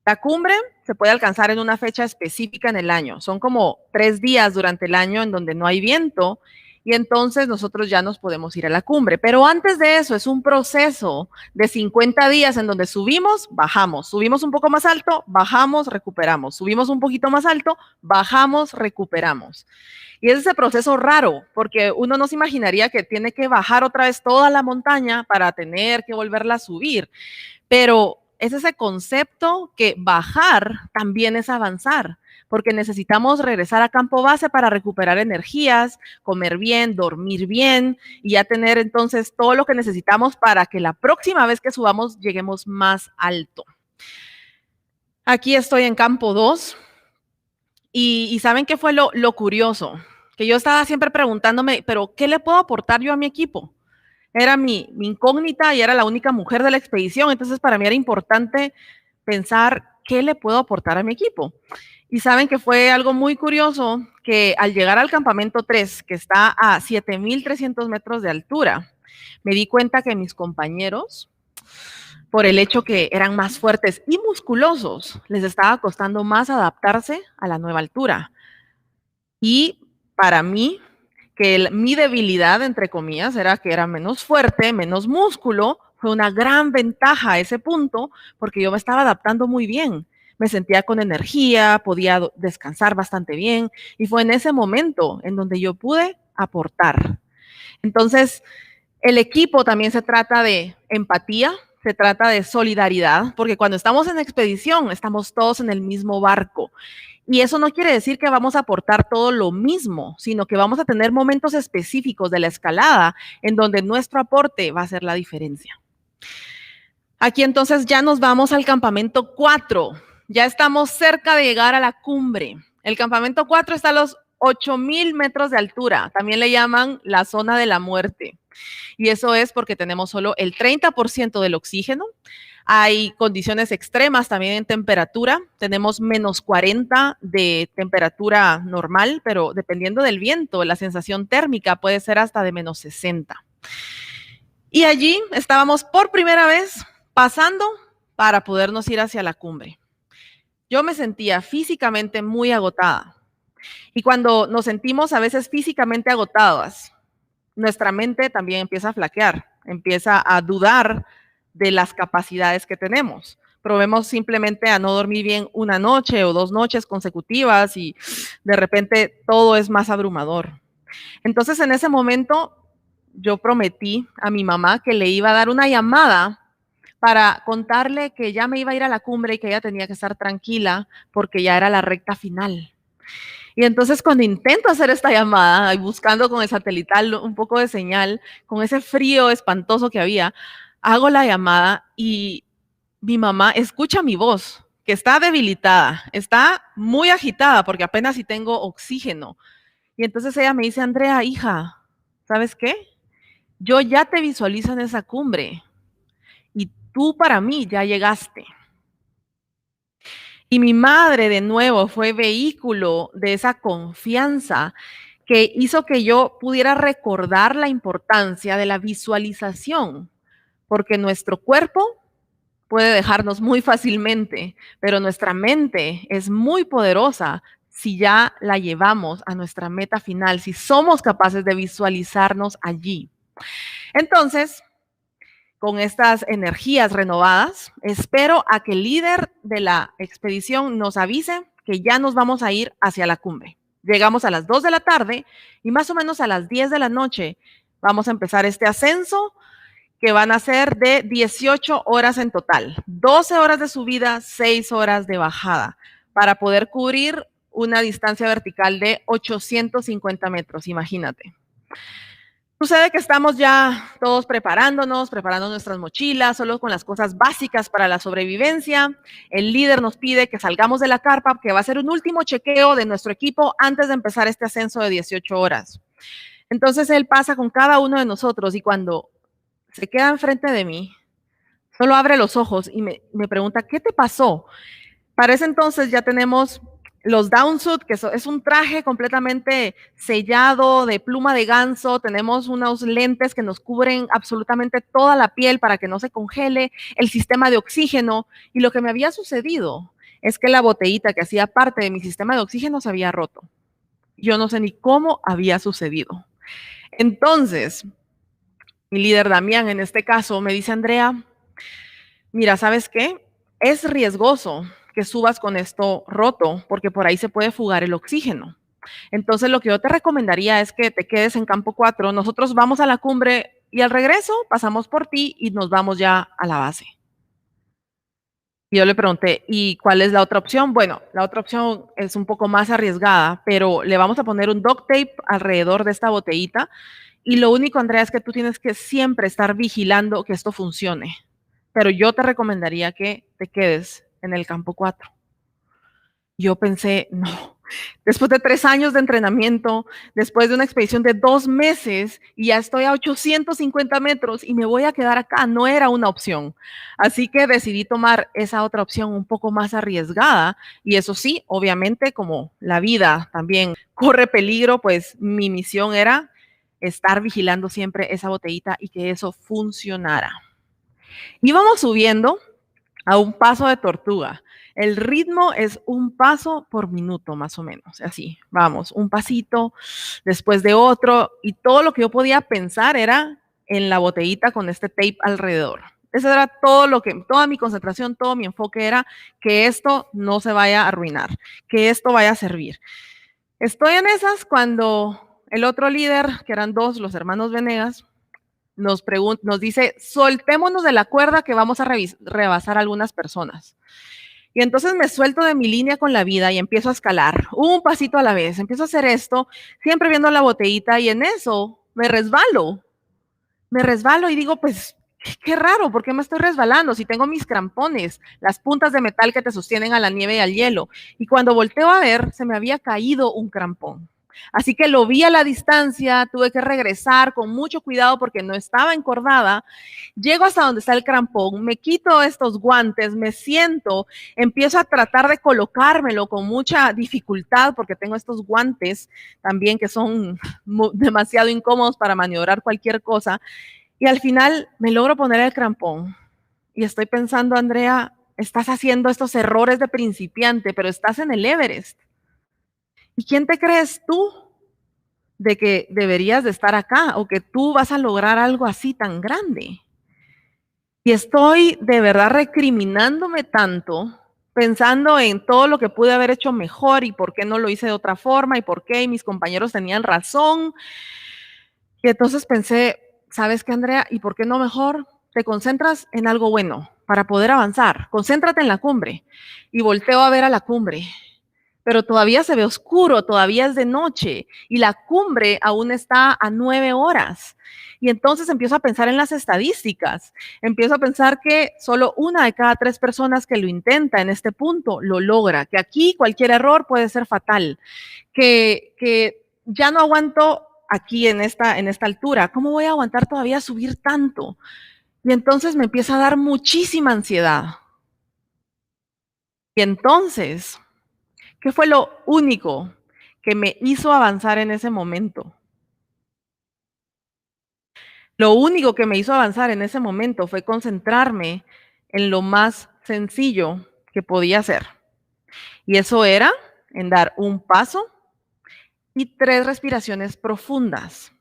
La cumbre se puede alcanzar en una fecha específica en el año. Son como 3 días durante el año en donde no hay viento, y entonces nosotros ya nos podemos ir a la cumbre. Pero antes de eso es un proceso de 50 días en donde subimos, bajamos, subimos un poco más alto, bajamos, recuperamos, subimos un poquito más alto, bajamos, recuperamos. Y es ese proceso raro, porque uno no se imaginaría que tiene que bajar otra vez toda la montaña para tener que volverla a subir. Pero es ese concepto que bajar también es avanzar, porque necesitamos regresar a campo base para recuperar energías, comer bien, dormir bien, y ya tener entonces todo lo que necesitamos para que la próxima vez que subamos lleguemos más alto. Aquí estoy en campo 2. Y ¿saben qué fue lo curioso? Que yo estaba siempre preguntándome, pero ¿qué le puedo aportar yo a mi equipo? Era mi incógnita y era la única mujer de la expedición, entonces para mí era importante pensar qué le puedo aportar a mi equipo. Y saben que fue algo muy curioso, que al llegar al campamento 3, que está a 7,300 metros de altura, me di cuenta que mis compañeros, por el hecho que eran más fuertes y musculosos, les estaba costando más adaptarse a la nueva altura. Y para mí, que mi debilidad, entre comillas, era que era menos fuerte, menos músculo, fue una gran ventaja a ese punto, porque yo me estaba adaptando muy bien. Me sentía con energía, podía descansar bastante bien, y fue en ese momento en donde yo pude aportar. Entonces, el equipo también se trata de empatía, se trata de solidaridad, porque cuando estamos en expedición, estamos todos en el mismo barco. Y eso no quiere decir que vamos a aportar todo lo mismo, sino que vamos a tener momentos específicos de la escalada en donde nuestro aporte va a hacer la diferencia. Aquí entonces ya nos vamos al campamento 4. Ya estamos cerca de llegar a la cumbre. El campamento 4 está a los 8,000 metros de altura. También le llaman la zona de la muerte. Y eso es porque tenemos solo el 30% del oxígeno. Hay condiciones extremas también en temperatura. Tenemos menos 40 de temperatura normal, pero dependiendo del viento, la sensación térmica puede ser hasta de menos 60. Y allí estábamos por primera vez pasando para podernos ir hacia la cumbre. Yo me sentía físicamente muy agotada. Y cuando nos sentimos a veces físicamente agotadas, nuestra mente también empieza a flaquear, empieza a dudar de las capacidades que tenemos. Probemos simplemente a no dormir bien una noche o 2 noches consecutivas y de repente todo es más abrumador. Entonces, en ese momento, yo prometí a mi mamá que le iba a dar una llamada para contarle que ya me iba a ir a la cumbre y que ella tenía que estar tranquila porque ya era la recta final. Y entonces cuando intento hacer esta llamada, y buscando con el satelital un poco de señal, con ese frío espantoso que había, hago la llamada y mi mamá escucha mi voz, que está debilitada, está muy agitada porque apenas si tengo oxígeno. Y entonces ella me dice, Andrea, hija, ¿sabes qué? Yo ya te visualizo en esa cumbre y tú para mí ya llegaste. Y mi madre de nuevo fue vehículo de esa confianza que hizo que yo pudiera recordar la importancia de la visualización, porque nuestro cuerpo puede dejarnos muy fácilmente, pero nuestra mente es muy poderosa si ya la llevamos a nuestra meta final, si somos capaces de visualizarnos allí. Entonces, con estas energías renovadas, espero a que el líder de la expedición nos avise que ya nos vamos a ir hacia la cumbre. Llegamos a las 2 de la tarde y más o menos a las 10 de la noche vamos a empezar este ascenso que van a ser de 18 horas en total, 12 horas de subida, 6 horas de bajada, para poder cubrir una distancia vertical de 850 metros, imagínate. Sucede que estamos ya todos preparando nuestras mochilas, solo con las cosas básicas para la sobrevivencia. El líder nos pide que salgamos de la carpa, que va a ser un último chequeo de nuestro equipo antes de empezar este ascenso de 18 horas. Entonces él pasa con cada uno de nosotros y cuando se queda enfrente de mí, solo abre los ojos y me pregunta, ¿qué te pasó? Para ese entonces ya tenemos los downsuit, que es un traje completamente sellado de pluma de ganso. Tenemos unos lentes que nos cubren absolutamente toda la piel para que no se congele, el sistema de oxígeno. Y lo que me había sucedido es que la botellita que hacía parte de mi sistema de oxígeno se había roto. Yo no sé ni cómo había sucedido. Entonces, mi líder Damián, en este caso, me dice, Andrea, mira, ¿sabes qué? Es riesgoso que subas con esto roto, porque por ahí se puede fugar el oxígeno. Entonces, lo que yo te recomendaría es que te quedes en campo 4. Nosotros vamos a la cumbre y al regreso pasamos por ti y nos vamos ya a la base. Y yo le pregunté, ¿y cuál es la otra opción? Bueno, la otra opción es un poco más arriesgada, pero le vamos a poner un duct tape alrededor de esta botellita. Y lo único, Andrea, es que tú tienes que siempre estar vigilando que esto funcione. Pero yo te recomendaría que te quedes en el campo 4. Yo pensé, no, después de 3 años de entrenamiento, después de una expedición de 2 meses y ya estoy a 850 metros y me voy a quedar acá, no era una opción. Así que decidí tomar esa otra opción un poco más arriesgada y eso sí, obviamente como la vida también corre peligro, pues mi misión era estar vigilando siempre esa botellita y que eso funcionara. Íbamos subiendo a un paso de tortuga. El ritmo es un paso por minuto, más o menos. Así, vamos, un pasito después de otro. Y todo lo que yo podía pensar era en la botellita con este tape alrededor. Eso era toda mi concentración, todo mi enfoque era que esto no se vaya a arruinar, que esto vaya a servir. Estoy en esas cuando el otro líder, que eran 2, los hermanos Venegas, nos dice, soltémonos de la cuerda que vamos a rebasar a algunas personas. Y entonces me suelto de mi línea con la vida y empiezo a escalar, un pasito a la vez. Empiezo a hacer esto, siempre viendo la botellita y en eso me resbalo. Me resbalo y digo, pues, qué raro, ¿por qué me estoy resbalando? Si tengo mis crampones, las puntas de metal que te sostienen a la nieve y al hielo. Y cuando volteo a ver, se me había caído un crampón. Así que lo vi a la distancia, tuve que regresar con mucho cuidado porque no estaba encordada. Llego hasta donde está el crampón, me quito estos guantes, me siento, empiezo a tratar de colocármelo con mucha dificultad porque tengo estos guantes también que son demasiado incómodos para maniobrar cualquier cosa. Y al final me logro poner el crampón y estoy pensando, Andrea, estás haciendo estos errores de principiante, pero estás en el Everest. ¿Y quién te crees tú de que deberías de estar acá o que tú vas a lograr algo así tan grande? Y estoy de verdad recriminándome tanto, pensando en todo lo que pude haber hecho mejor y por qué no lo hice de otra forma y por qué mis compañeros tenían razón. Y entonces pensé, ¿sabes qué, Andrea? ¿Y por qué no mejor te concentras en algo bueno para poder avanzar? Concéntrate en la cumbre. Y volteo a ver a la cumbre. Pero todavía se ve oscuro, todavía es de noche y la cumbre aún está a 9 horas. Y entonces empiezo a pensar en las estadísticas, empiezo a pensar que solo 1 de cada 3 personas que lo intenta en este punto lo logra, que aquí cualquier error puede ser fatal, que ya no aguanto aquí en esta altura. ¿Cómo voy a aguantar todavía subir tanto? Y entonces me empieza a dar muchísima ansiedad. Y entonces, ¿qué fue lo único que me hizo avanzar en ese momento? Lo único que me hizo avanzar en ese momento fue concentrarme en lo más sencillo que podía hacer. Y eso era en dar un paso y 3 respiraciones profundas.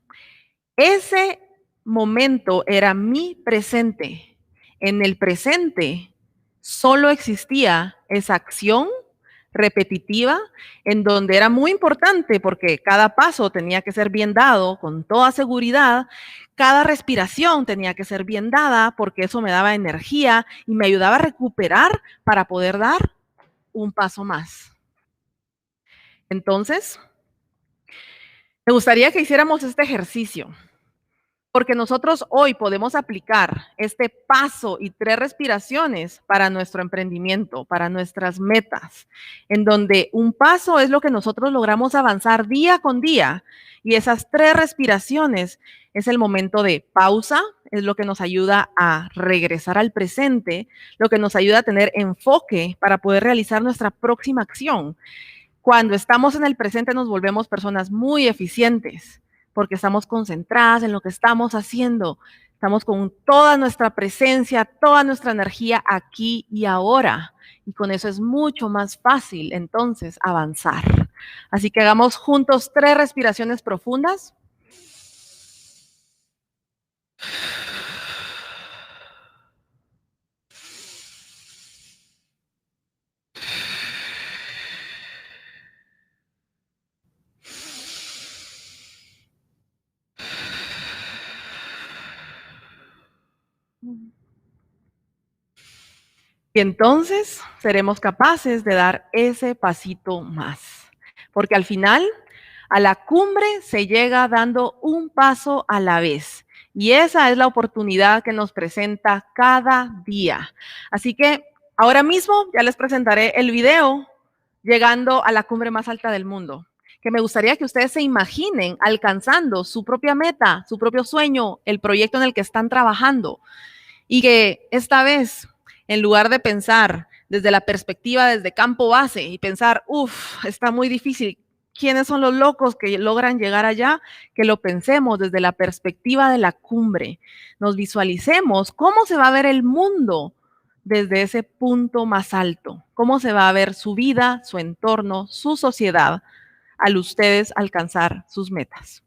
Ese momento era mi presente. En el presente solo existía esa acción repetitiva en donde era muy importante porque cada paso tenía que ser bien dado con toda seguridad, cada respiración tenía que ser bien dada porque eso me daba energía y me ayudaba a recuperar para poder dar un paso más. Entonces, me gustaría que hiciéramos este ejercicio. Porque nosotros hoy podemos aplicar este paso y 3 respiraciones para nuestro emprendimiento, para nuestras metas, en donde un paso es lo que nosotros logramos avanzar día con día y esas 3 respiraciones es el momento de pausa, es lo que nos ayuda a regresar al presente, lo que nos ayuda a tener enfoque para poder realizar nuestra próxima acción. Cuando estamos en el presente nos volvemos personas muy eficientes, porque estamos concentradas en lo que estamos haciendo. Estamos con toda nuestra presencia, toda nuestra energía aquí y ahora. Y con eso es mucho más fácil, entonces, avanzar. Así que hagamos juntos 3 respiraciones profundas. Y entonces seremos capaces de dar ese pasito más. Porque al final, a la cumbre se llega dando un paso a la vez. Y esa es la oportunidad que nos presenta cada día. Así que ahora mismo ya les presentaré el video llegando a la cumbre más alta del mundo. Que me gustaría que ustedes se imaginen alcanzando su propia meta, su propio sueño, el proyecto en el que están trabajando. Y que esta vez, en lugar de pensar desde la perspectiva, desde campo base y pensar, está muy difícil, ¿quiénes son los locos que logran llegar allá? Que lo pensemos desde la perspectiva de la cumbre. Nos visualicemos cómo se va a ver el mundo desde ese punto más alto. Cómo se va a ver su vida, su entorno, su sociedad, al ustedes alcanzar sus metas.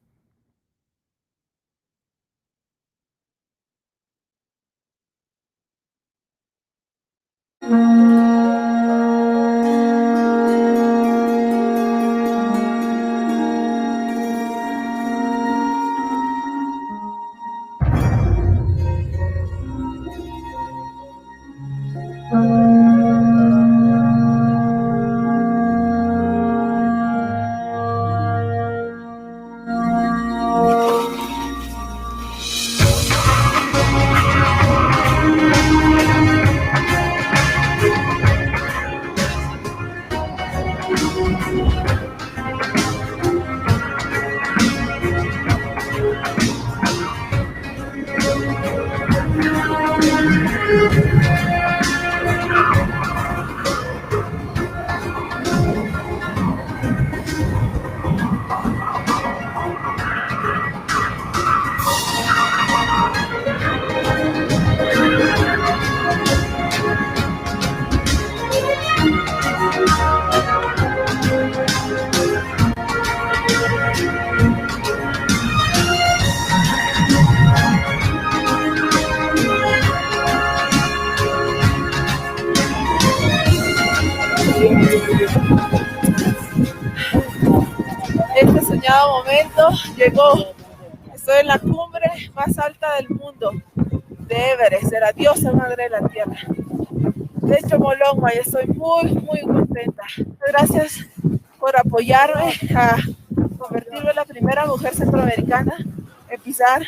Este soñado momento llegó. Estoy en la cumbre más alta del mundo, de Everest, de la diosa madre de la tierra, de Chomolungma, y estoy muy, muy contenta. Gracias por apoyarme a convertirme en la primera mujer centroamericana en pisar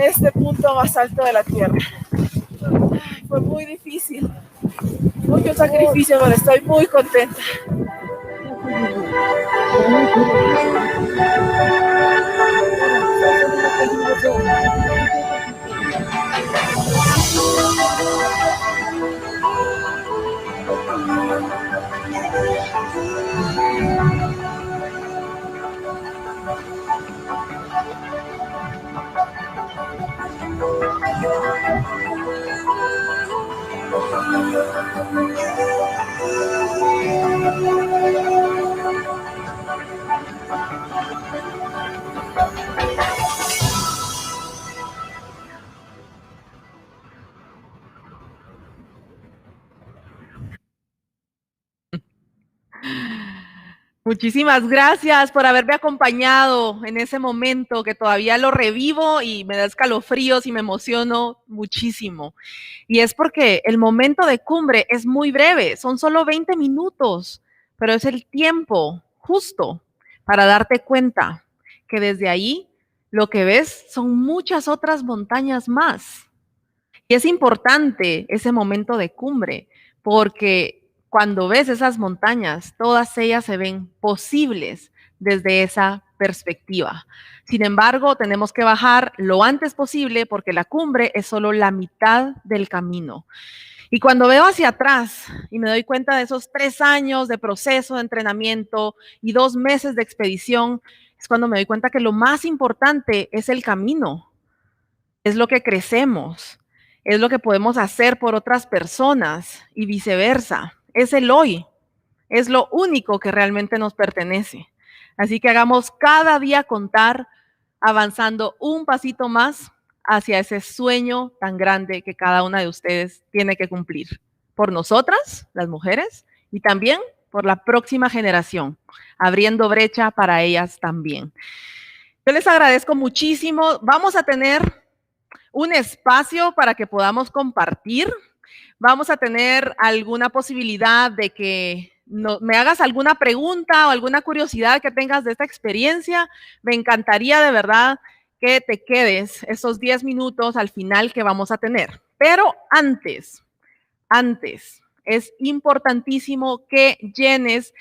este punto más alto de la tierra. Fue muy difícil, mucho sacrificio, pero estoy muy contenta. Muchísimas gracias por haberme acompañado en ese momento que todavía lo revivo y me da escalofríos y me emociono muchísimo. Y es porque el momento de cumbre es muy breve, son solo 20 minutos, pero es el tiempo justo para darte cuenta que desde ahí lo que ves son muchas otras montañas más. Y es importante ese momento de cumbre porque cuando ves esas montañas, todas ellas se ven posibles desde esa perspectiva. Sin embargo, tenemos que bajar lo antes posible porque la cumbre es solo la mitad del camino. Y cuando veo hacia atrás y me doy cuenta de esos 3 años de proceso de entrenamiento y 2 meses de expedición, es cuando me doy cuenta que lo más importante es el camino, es lo que crecemos, es lo que podemos hacer por otras personas y viceversa. Es el hoy, es lo único que realmente nos pertenece. Así que hagamos cada día contar, avanzando un pasito más hacia ese sueño tan grande que cada una de ustedes tiene que cumplir. Por nosotras, las mujeres, y también por la próxima generación, abriendo brecha para ellas también. Yo les agradezco muchísimo. Vamos a tener un espacio para que podamos compartir. Vamos a tener alguna posibilidad de que me hagas alguna pregunta o alguna curiosidad que tengas de esta experiencia. Me encantaría de verdad que te quedes esos 10 minutos al final que vamos a tener. Pero antes, es importantísimo que llenes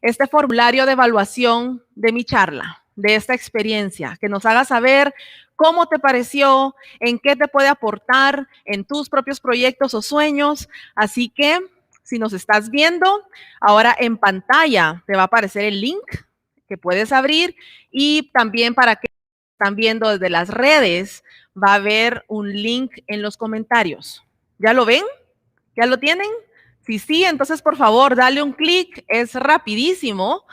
este formulario de evaluación de mi charla, de esta experiencia, que nos hagas saber cómo te pareció, en qué te puede aportar en tus propios proyectos o sueños. Así que si nos estás viendo, ahora en pantalla te va a aparecer el link que puedes abrir y también para que están viendo desde las redes va a haber un link en los comentarios. ¿Ya lo ven? ¿Ya lo tienen? Sí, entonces por favor dale un clic, es rapidísimo.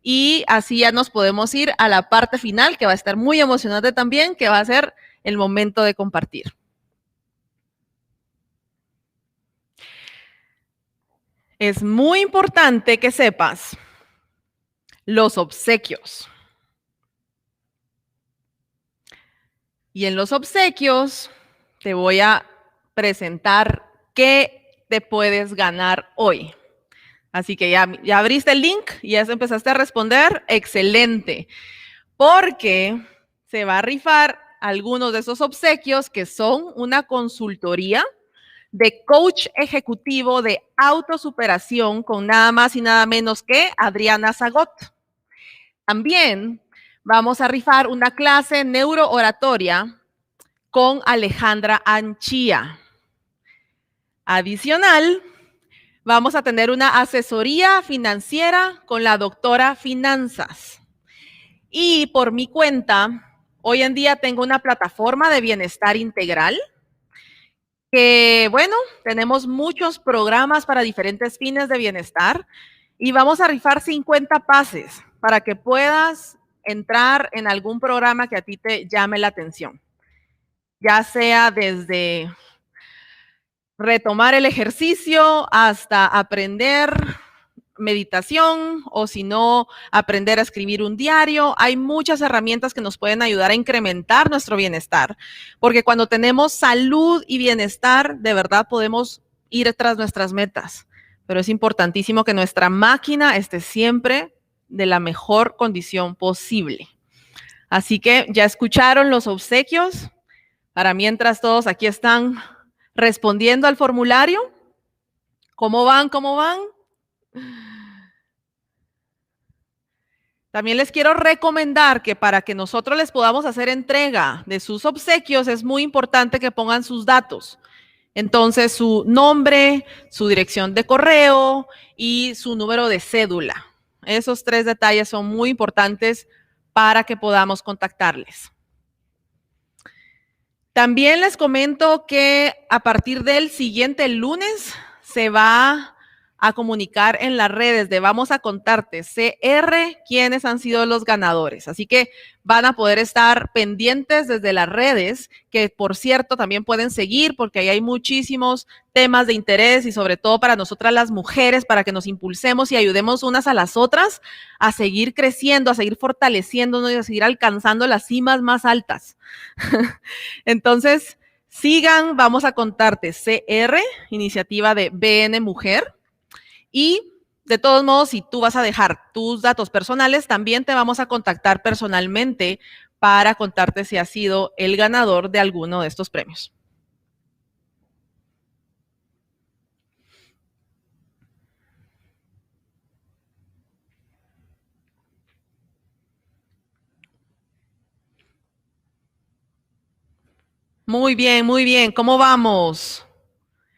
Y así ya nos podemos ir a la parte final, que va a estar muy emocionante también, que va a ser el momento de compartir. Es muy importante que sepas los obsequios. Y en los obsequios te voy a presentar qué te puedes ganar hoy. Así que ya abriste el link y ya empezaste a responder. Excelente. Porque se va a rifar algunos de esos obsequios que son una consultoría de coach ejecutivo de autosuperación con nada más y nada menos que Adriana Zagot. También vamos a rifar una clase neurooratoria con Alejandra Anchía. Adicional, vamos a tener una asesoría financiera con la doctora Finanzas. Y por mi cuenta, hoy en día tengo una plataforma de bienestar integral que, bueno, tenemos muchos programas para diferentes fines de bienestar y vamos a rifar 50 pases para que puedas entrar en algún programa que a ti te llame la atención, ya sea desde retomar el ejercicio hasta aprender meditación o si no, aprender a escribir un diario. Hay muchas herramientas que nos pueden ayudar a incrementar nuestro bienestar, porque cuando tenemos salud y bienestar, de verdad podemos ir tras nuestras metas, pero es importantísimo que nuestra máquina esté siempre de la mejor condición posible. Así que ya escucharon los obsequios. Para mientras todos aquí están respondiendo al formulario. ¿Cómo van? ¿Cómo van? También les quiero recomendar que para que nosotros les podamos hacer entrega de sus obsequios es muy importante que pongan sus datos. Entonces, su nombre, su dirección de correo y su número de cédula. Esos 3 detalles son muy importantes para que podamos contactarles. También les comento que a partir del siguiente lunes se va a comunicar en las redes de Vamos a Contarte CR quiénes han sido los ganadores. Así que van a poder estar pendientes desde las redes, que por cierto también pueden seguir porque ahí hay muchísimos temas de interés y sobre todo para nosotras las mujeres, para que nos impulsemos y ayudemos unas a las otras a seguir creciendo, a seguir fortaleciéndonos y a seguir alcanzando las cimas más altas. Entonces, sigan Vamos a Contarte CR, iniciativa de BN Mujer. Y de todos modos, si tú vas a dejar tus datos personales, también te vamos a contactar personalmente para contarte si has sido el ganador de alguno de estos premios. Muy bien, muy bien. ¿Cómo vamos?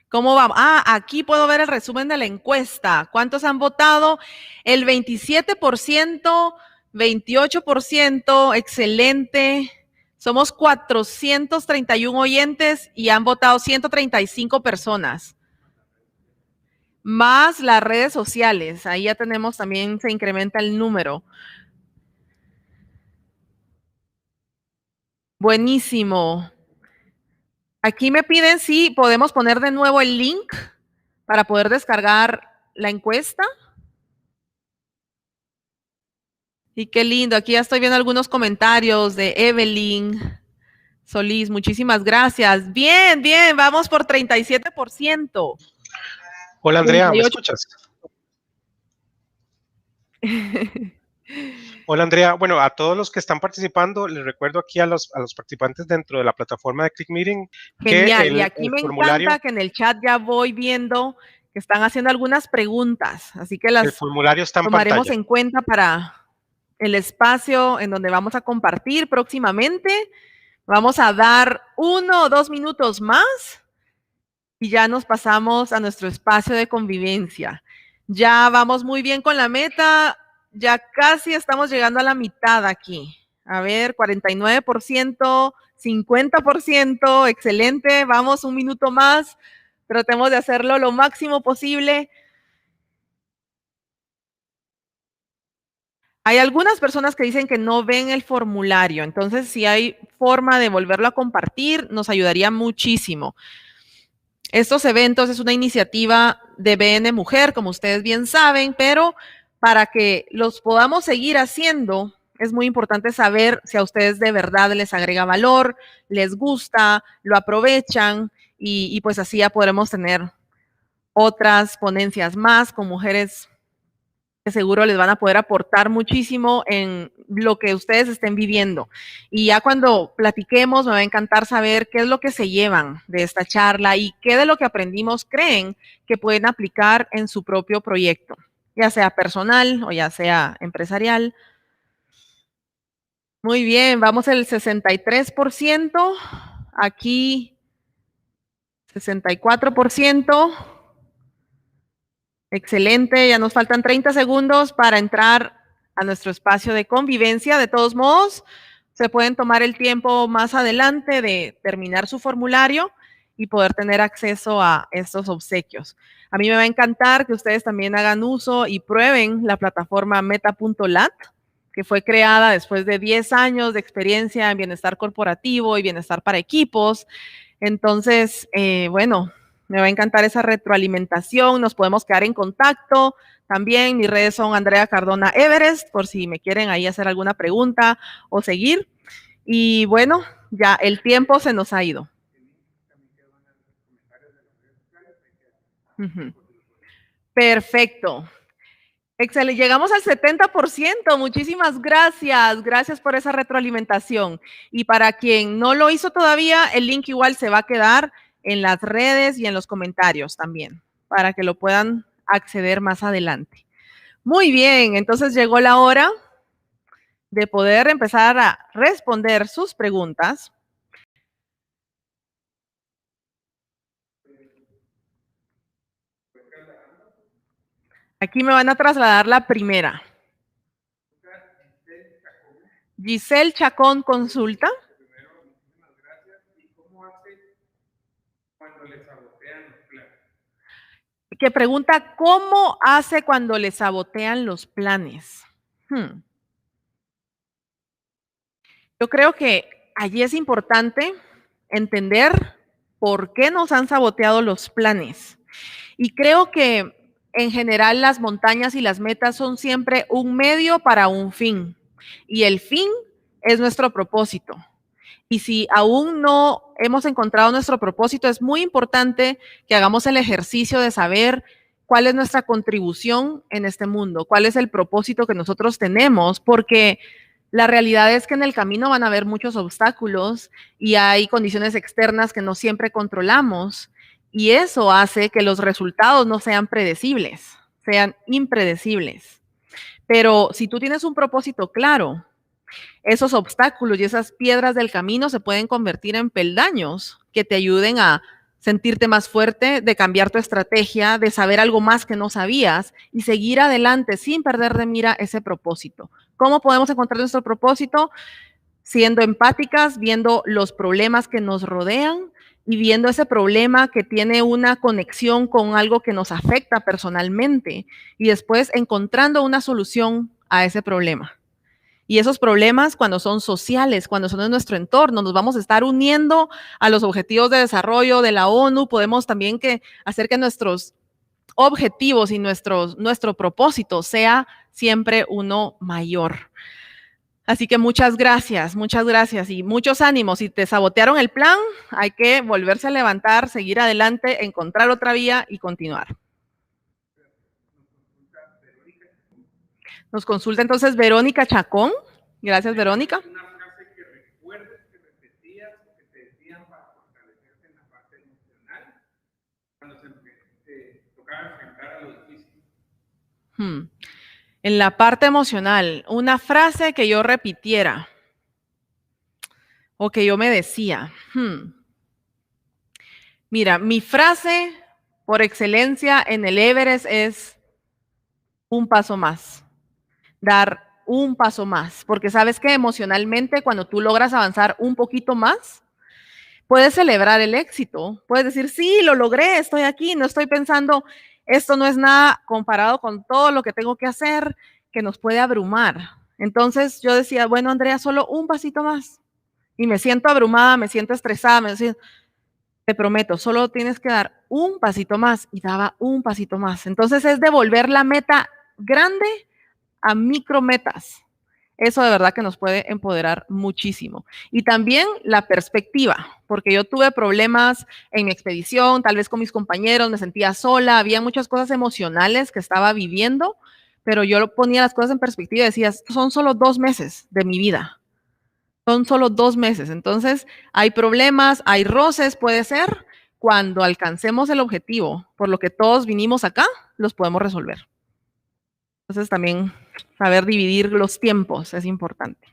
¿Cómo vamos? Ah, aquí puedo ver el resumen de la encuesta. ¿Cuántos han votado? El 27%, 28%, excelente. Somos 431 oyentes y han votado 135 personas. Más las redes sociales. Ahí ya tenemos, también se incrementa el número. Buenísimo. Aquí me piden si podemos poner de nuevo el link para poder descargar la encuesta. Y qué lindo, aquí ya estoy viendo algunos comentarios de Evelyn Solís, muchísimas gracias. Bien, bien, vamos por 37%. Hola Andrea, 38. ¿me escuchas? Hola Andrea, bueno, a todos los que están participando, les recuerdo aquí a los participantes dentro de la plataforma de ClickMeeting Genial, que y aquí me encanta que en el chat ya voy viendo que están haciendo algunas preguntas, así que el las formulario está en tomaremos pantalla. en cuenta para el espacio en donde vamos a compartir próximamente. Vamos a dar 1 o 2 minutos más y ya nos pasamos a nuestro espacio de convivencia. Ya vamos muy bien con la meta, ya casi estamos llegando a la mitad aquí. A ver, 49%, 50%, excelente. Vamos un minuto más, tratemos de hacerlo lo máximo posible. Hay algunas personas que dicen que no ven el formulario, entonces si hay forma de volverlo a compartir, nos ayudaría muchísimo. Estos eventos es una iniciativa de BN Mujer, como ustedes bien saben, pero para que los podamos seguir haciendo, es muy importante saber si a ustedes de verdad les agrega valor, les gusta, lo aprovechan y pues así ya podremos tener otras ponencias más con mujeres que seguro les van a poder aportar muchísimo en lo que ustedes estén viviendo. Y ya cuando platiquemos, me va a encantar saber qué es lo que se llevan de esta charla y qué de lo que aprendimos creen que pueden aplicar en su propio proyecto, ya sea personal o ya sea empresarial. Muy bien, vamos el 63%, aquí 64%. Excelente, ya nos faltan 30 segundos para entrar a nuestro espacio de convivencia. De todos modos, se pueden tomar el tiempo más adelante de terminar su formulario y poder tener acceso a estos obsequios. A mí me va a encantar que ustedes también hagan uso y prueben la plataforma Meta.lat, que fue creada después de 10 años de experiencia en bienestar corporativo y bienestar para equipos. Entonces, bueno, me va a encantar esa retroalimentación, nos podemos quedar en contacto. También mis redes son Andrea Cardona Everest, por si me quieren ahí hacer alguna pregunta o seguir. Y bueno, ya el tiempo se nos ha ido. Perfecto. Excelente, llegamos al 70%, muchísimas gracias, gracias por esa retroalimentación. Y para quien no lo hizo todavía, el link igual se va a quedar en las redes y en los comentarios también, para que lo puedan acceder más adelante. Muy bien, entonces llegó la hora de poder empezar a responder sus preguntas. Aquí me van a trasladar la primera. Giselle Chacón consulta. Que pregunta, ¿cómo hace cuando le sabotean los planes? Yo creo que allí es importante entender por qué nos han saboteado los planes. Y creo que en general las montañas y las metas son siempre un medio para un fin. Y el fin es nuestro propósito. Y si aún no hemos encontrado nuestro propósito, es muy importante que hagamos el ejercicio de saber cuál es nuestra contribución en este mundo, cuál es el propósito que nosotros tenemos, porque la realidad es que en el camino van a haber muchos obstáculos y hay condiciones externas que no siempre controlamos, y eso hace que los resultados no sean predecibles, sean impredecibles. Pero si tú tienes un propósito claro, esos obstáculos y esas piedras del camino se pueden convertir en peldaños que te ayuden a sentirte más fuerte, de cambiar tu estrategia, de saber algo más que no sabías y seguir adelante sin perder de mira ese propósito. ¿Cómo podemos encontrar nuestro propósito? Siendo empáticas, viendo los problemas que nos rodean y viendo ese problema que tiene una conexión con algo que nos afecta personalmente y después encontrando una solución a ese problema. Y esos problemas, cuando son sociales, cuando son en nuestro entorno, nos vamos a estar uniendo a los objetivos de desarrollo de la ONU. Podemos también hacer que nuestros objetivos y nuestro propósito sea siempre uno mayor. Así que muchas gracias y muchos ánimos. Si te sabotearon el plan, hay que volverse a levantar, seguir adelante, encontrar otra vía y continuar. Nos consulta entonces Verónica Chacón. Gracias, Verónica. Una frase que recuerdes que repetías o que te decían para fortalecerte en la parte emocional cuando se tocaba enfrentar a lo difícil. En la parte emocional, una frase que yo repitiera o que yo me decía. Mira, mi frase por excelencia en el Everest es un paso más. Dar un paso más, porque sabes que emocionalmente cuando tú logras avanzar un poquito más, puedes celebrar el éxito, puedes decir, sí, lo logré, estoy aquí, no estoy pensando, esto no es nada comparado con todo lo que tengo que hacer, que nos puede abrumar. Entonces yo decía, bueno, Andrea, solo un pasito más, y me siento abrumada, me siento estresada, te prometo, solo tienes que dar un pasito más, y daba un pasito más. Entonces es devolver la meta grande a micrometas. Eso de verdad que nos puede empoderar muchísimo. Y también la perspectiva, porque yo tuve problemas en mi expedición, tal vez con mis compañeros, me sentía sola, había muchas cosas emocionales que estaba viviendo, pero yo ponía las cosas en perspectiva y decía, son solo 2 meses de mi vida. Son solo 2 meses. Entonces, hay problemas, hay roces, puede ser. Cuando alcancemos el objetivo, por lo que todos vinimos acá, los podemos resolver. Entonces también saber dividir los tiempos es importante.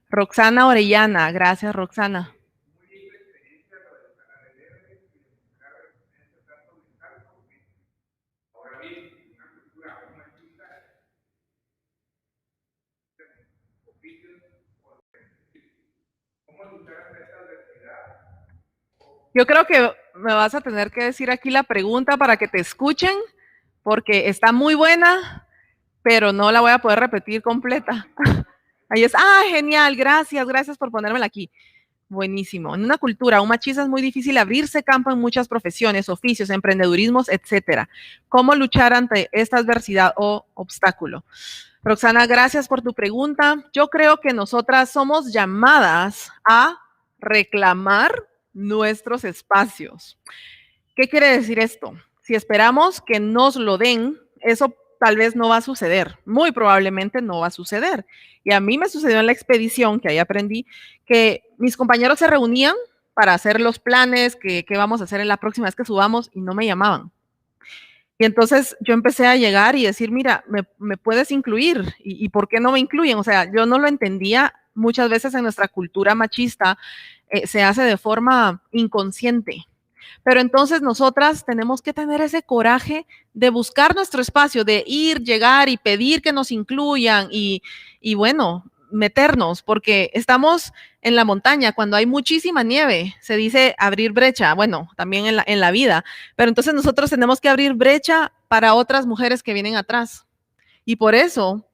Roxana Orellana, gracias Roxana. Yo creo que me vas a tener que decir aquí la pregunta para que te escuchen, porque está muy buena, pero no la voy a poder repetir completa. Ahí es, genial, gracias por ponérmela aquí. Buenísimo. En una cultura aún machista es muy difícil abrirse campo en muchas profesiones, oficios, emprendedurismos, etcétera. ¿Cómo luchar ante esta adversidad o obstáculo? Roxana, gracias por tu pregunta. Yo creo que nosotras somos llamadas a reclamar nuestros espacios. ¿Qué quiere decir esto? Si esperamos que nos lo den, eso tal vez no va a suceder, muy probablemente no va a suceder. Y a mí me sucedió en la expedición, que ahí aprendí, que mis compañeros se reunían para hacer los planes, que vamos a hacer en la próxima vez que subamos, y no me llamaban. Y entonces yo empecé a llegar y decir, mira, me puedes incluir. ¿Y por qué no me incluyen? O sea, yo no lo entendía. Muchas veces en nuestra cultura machista se hace de forma inconsciente. Pero entonces nosotras tenemos que tener ese coraje de buscar nuestro espacio, de ir, llegar y pedir que nos incluyan y bueno, meternos, porque estamos en la montaña cuando hay muchísima nieve. Se dice abrir brecha, bueno, también en la vida, pero entonces nosotros tenemos que abrir brecha para otras mujeres que vienen atrás. Y por eso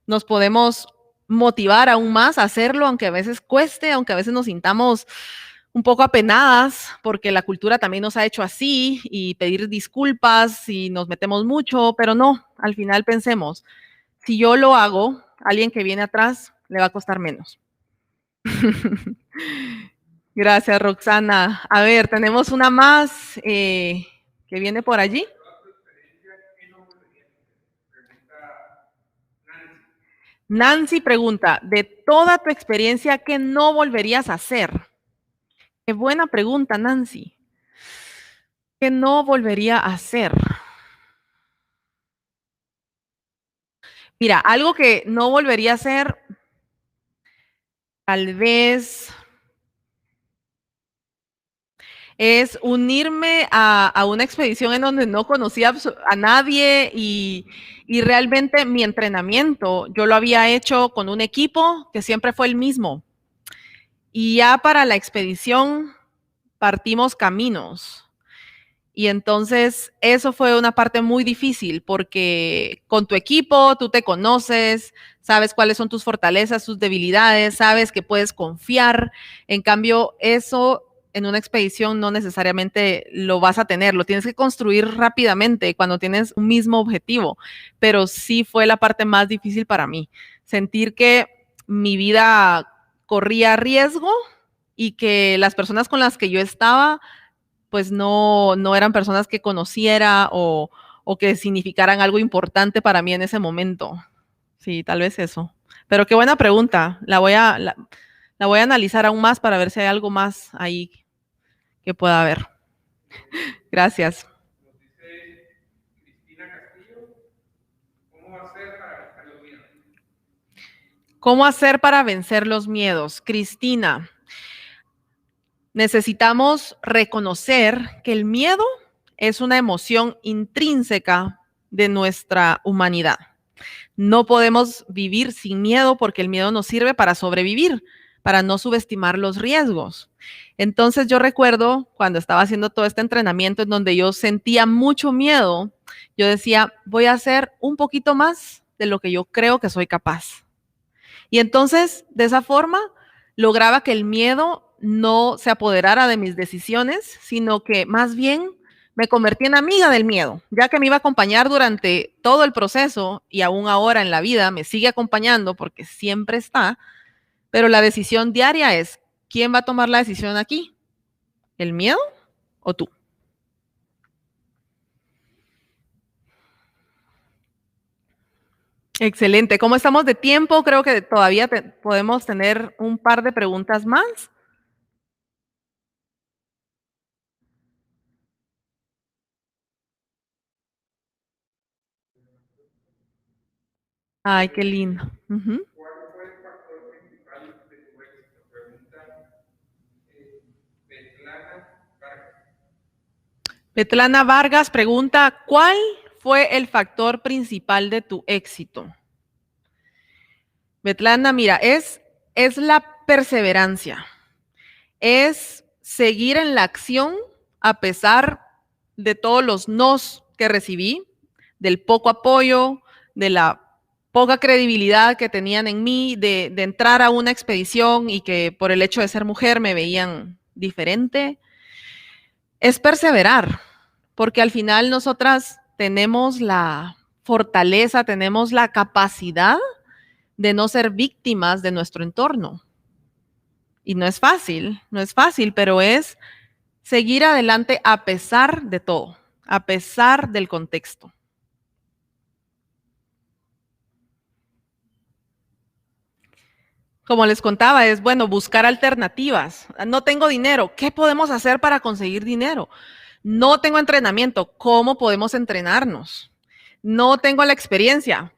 nos podemos motivar aún más a hacerlo, aunque a veces cueste, aunque a veces nos sintamos un poco apenadas, porque la cultura también nos ha hecho así, y pedir disculpas y nos metemos mucho, pero no, al final pensemos, si yo lo hago, alguien que viene atrás le va a costar menos. Gracias, Roxana. A ver, tenemos una más que viene por allí. Nancy pregunta, de toda tu experiencia, ¿qué no volverías a hacer? Qué buena pregunta, Nancy. ¿Qué no volvería a hacer? Mira, algo que no volvería a hacer, tal vez, es unirme a una expedición en donde no conocía a nadie y realmente mi entrenamiento yo lo había hecho con un equipo que siempre fue el mismo. Y ya para la expedición partimos caminos. Y entonces eso fue una parte muy difícil porque con tu equipo tú te conoces, sabes cuáles son tus fortalezas, tus debilidades, sabes que puedes confiar. En cambio, eso en una expedición no necesariamente lo vas a tener, lo tienes que construir rápidamente cuando tienes un mismo objetivo. Pero sí fue la parte más difícil para mí, sentir que mi vida corría riesgo y que las personas con las que yo estaba pues no eran personas que conociera o que significaran algo importante para mí en ese momento. Sí, tal vez eso. Pero qué buena pregunta. La voy a analizar aún más para ver si hay algo más ahí que pueda haber. Gracias. ¿Cómo hacer para vencer los miedos? Cristina, necesitamos reconocer que el miedo es una emoción intrínseca de nuestra humanidad. No podemos vivir sin miedo porque el miedo nos sirve para sobrevivir, para no subestimar los riesgos. Entonces yo recuerdo cuando estaba haciendo todo este entrenamiento en donde yo sentía mucho miedo, yo decía, voy a hacer un poquito más de lo que yo creo que soy capaz. Y entonces, de esa forma, lograba que el miedo no se apoderara de mis decisiones, sino que más bien me convertí en amiga del miedo, ya que me iba a acompañar durante todo el proceso y aún ahora en la vida me sigue acompañando porque siempre está, pero la decisión diaria es, ¿quién va a tomar la decisión aquí? ¿El miedo o tú? Excelente. ¿Cómo estamos de tiempo? Creo que todavía podemos tener un par de preguntas más. Ay, qué lindo. Uh-huh. Betlana Vargas pregunta, ¿cuál fue el factor principal de tu éxito? Betlana, mira, es la perseverancia, es seguir en la acción a pesar de todos los nos que recibí, del poco apoyo, de la poca credibilidad que tenían en mí, de entrar a una expedición y que por el hecho de ser mujer me veían diferente. Es perseverar, porque al final nosotras tenemos la fortaleza, tenemos la capacidad de no ser víctimas de nuestro entorno. Y no es fácil, pero es seguir adelante a pesar de todo, a pesar del contexto. Como les contaba, es bueno buscar alternativas. No tengo dinero, ¿qué podemos hacer para conseguir dinero? No tengo entrenamiento, ¿cómo podemos entrenarnos? No tengo la experiencia,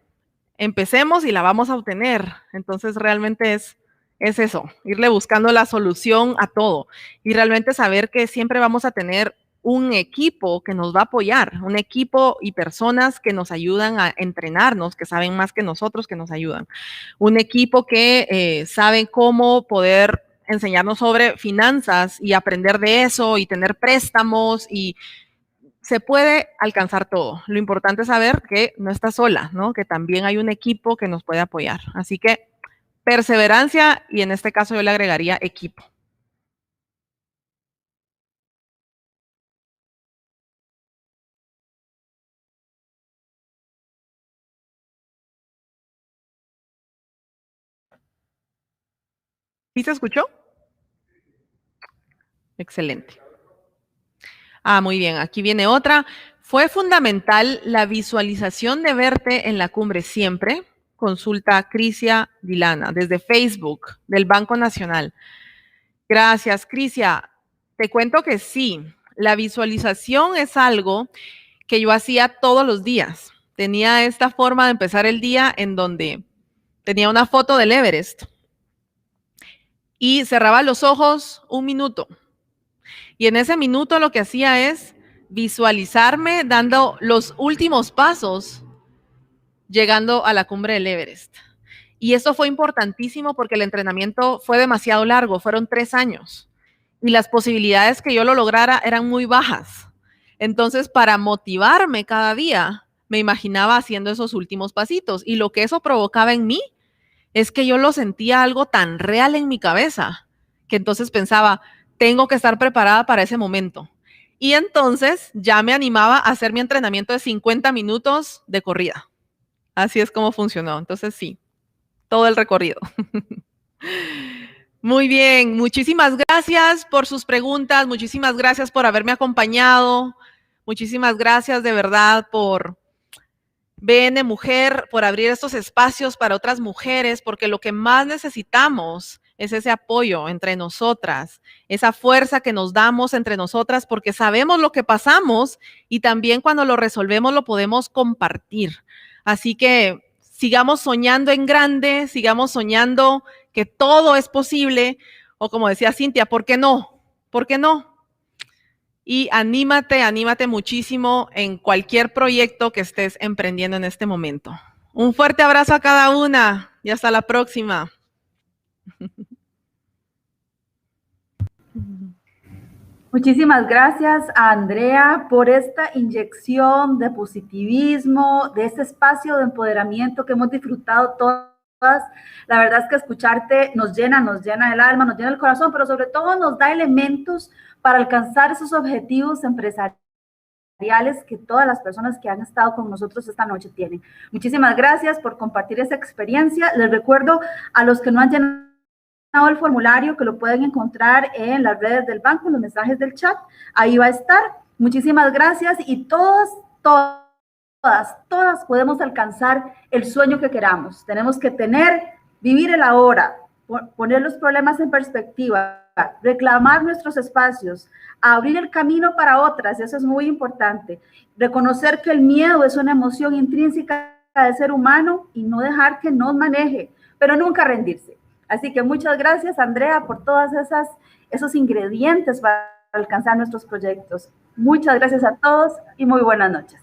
empecemos y la vamos a obtener. Entonces realmente es eso, irle buscando la solución a todo y realmente saber que siempre vamos a tener un equipo que nos va a apoyar, un equipo y personas que nos ayudan a entrenarnos, que saben más que nosotros, que nos ayudan. Un equipo que sabe cómo poder enseñarnos sobre finanzas y aprender de eso y tener préstamos y se puede alcanzar todo. Lo importante es saber que no está sola, ¿no? Que también hay un equipo que nos puede apoyar. Así que perseverancia y en este caso yo le agregaría equipo. ¿Sí se escuchó? Excelente. Muy bien, aquí viene otra. Fue fundamental la visualización de verte en la cumbre siempre. Consulta a Crisia Dilana desde Facebook del Banco Nacional. Gracias, Crisia. Te cuento que sí, la visualización es algo que yo hacía todos los días. Tenía esta forma de empezar el día en donde tenía una foto del Everest y cerraba los ojos un minuto. Y en ese minuto lo que hacía es visualizarme dando los últimos pasos llegando a la cumbre del Everest. Y eso fue importantísimo porque el entrenamiento fue demasiado largo, fueron 3 años. Y las posibilidades que yo lo lograra eran muy bajas. Entonces, para motivarme cada día, me imaginaba haciendo esos últimos pasitos. Y lo que eso provocaba en mí es que yo lo sentía algo tan real en mi cabeza, que entonces pensaba, tengo que estar preparada para ese momento. Y entonces ya me animaba a hacer mi entrenamiento de 50 minutos de corrida. Así es como funcionó. Entonces sí, todo el recorrido. Muy bien, muchísimas gracias por sus preguntas, muchísimas gracias por haberme acompañado, muchísimas gracias de verdad por BN Mujer, por abrir estos espacios para otras mujeres, porque lo que más necesitamos es ese apoyo entre nosotras, esa fuerza que nos damos entre nosotras, porque sabemos lo que pasamos y también cuando lo resolvemos lo podemos compartir. Así que sigamos soñando en grande, sigamos soñando que todo es posible, o como decía Cintia, ¿por qué no? ¿Por qué no? Y anímate muchísimo en cualquier proyecto que estés emprendiendo en este momento. Un fuerte abrazo a cada una y hasta la próxima. Muchísimas gracias a Andrea por esta inyección de positivismo, de este espacio de empoderamiento que hemos disfrutado todas. La verdad es que escucharte nos llena el alma, nos llena el corazón, pero sobre todo nos da elementos para alcanzar esos objetivos empresariales que todas las personas que han estado con nosotros esta noche tienen. Muchísimas gracias por compartir esa experiencia. Les recuerdo a los que no han llenado el formulario que lo pueden encontrar en las redes del banco, en los mensajes del chat, ahí va a estar. Muchísimas gracias y todas podemos alcanzar el sueño que queramos. Tenemos que vivir el ahora, poner los problemas en perspectiva, reclamar nuestros espacios, abrir el camino para otras, eso es muy importante. Reconocer que el miedo es una emoción intrínseca del ser humano y no dejar que nos maneje, pero nunca rendirse. Así que muchas gracias, Andrea, por todos esos ingredientes para alcanzar nuestros proyectos. Muchas gracias a todos y muy buenas noches.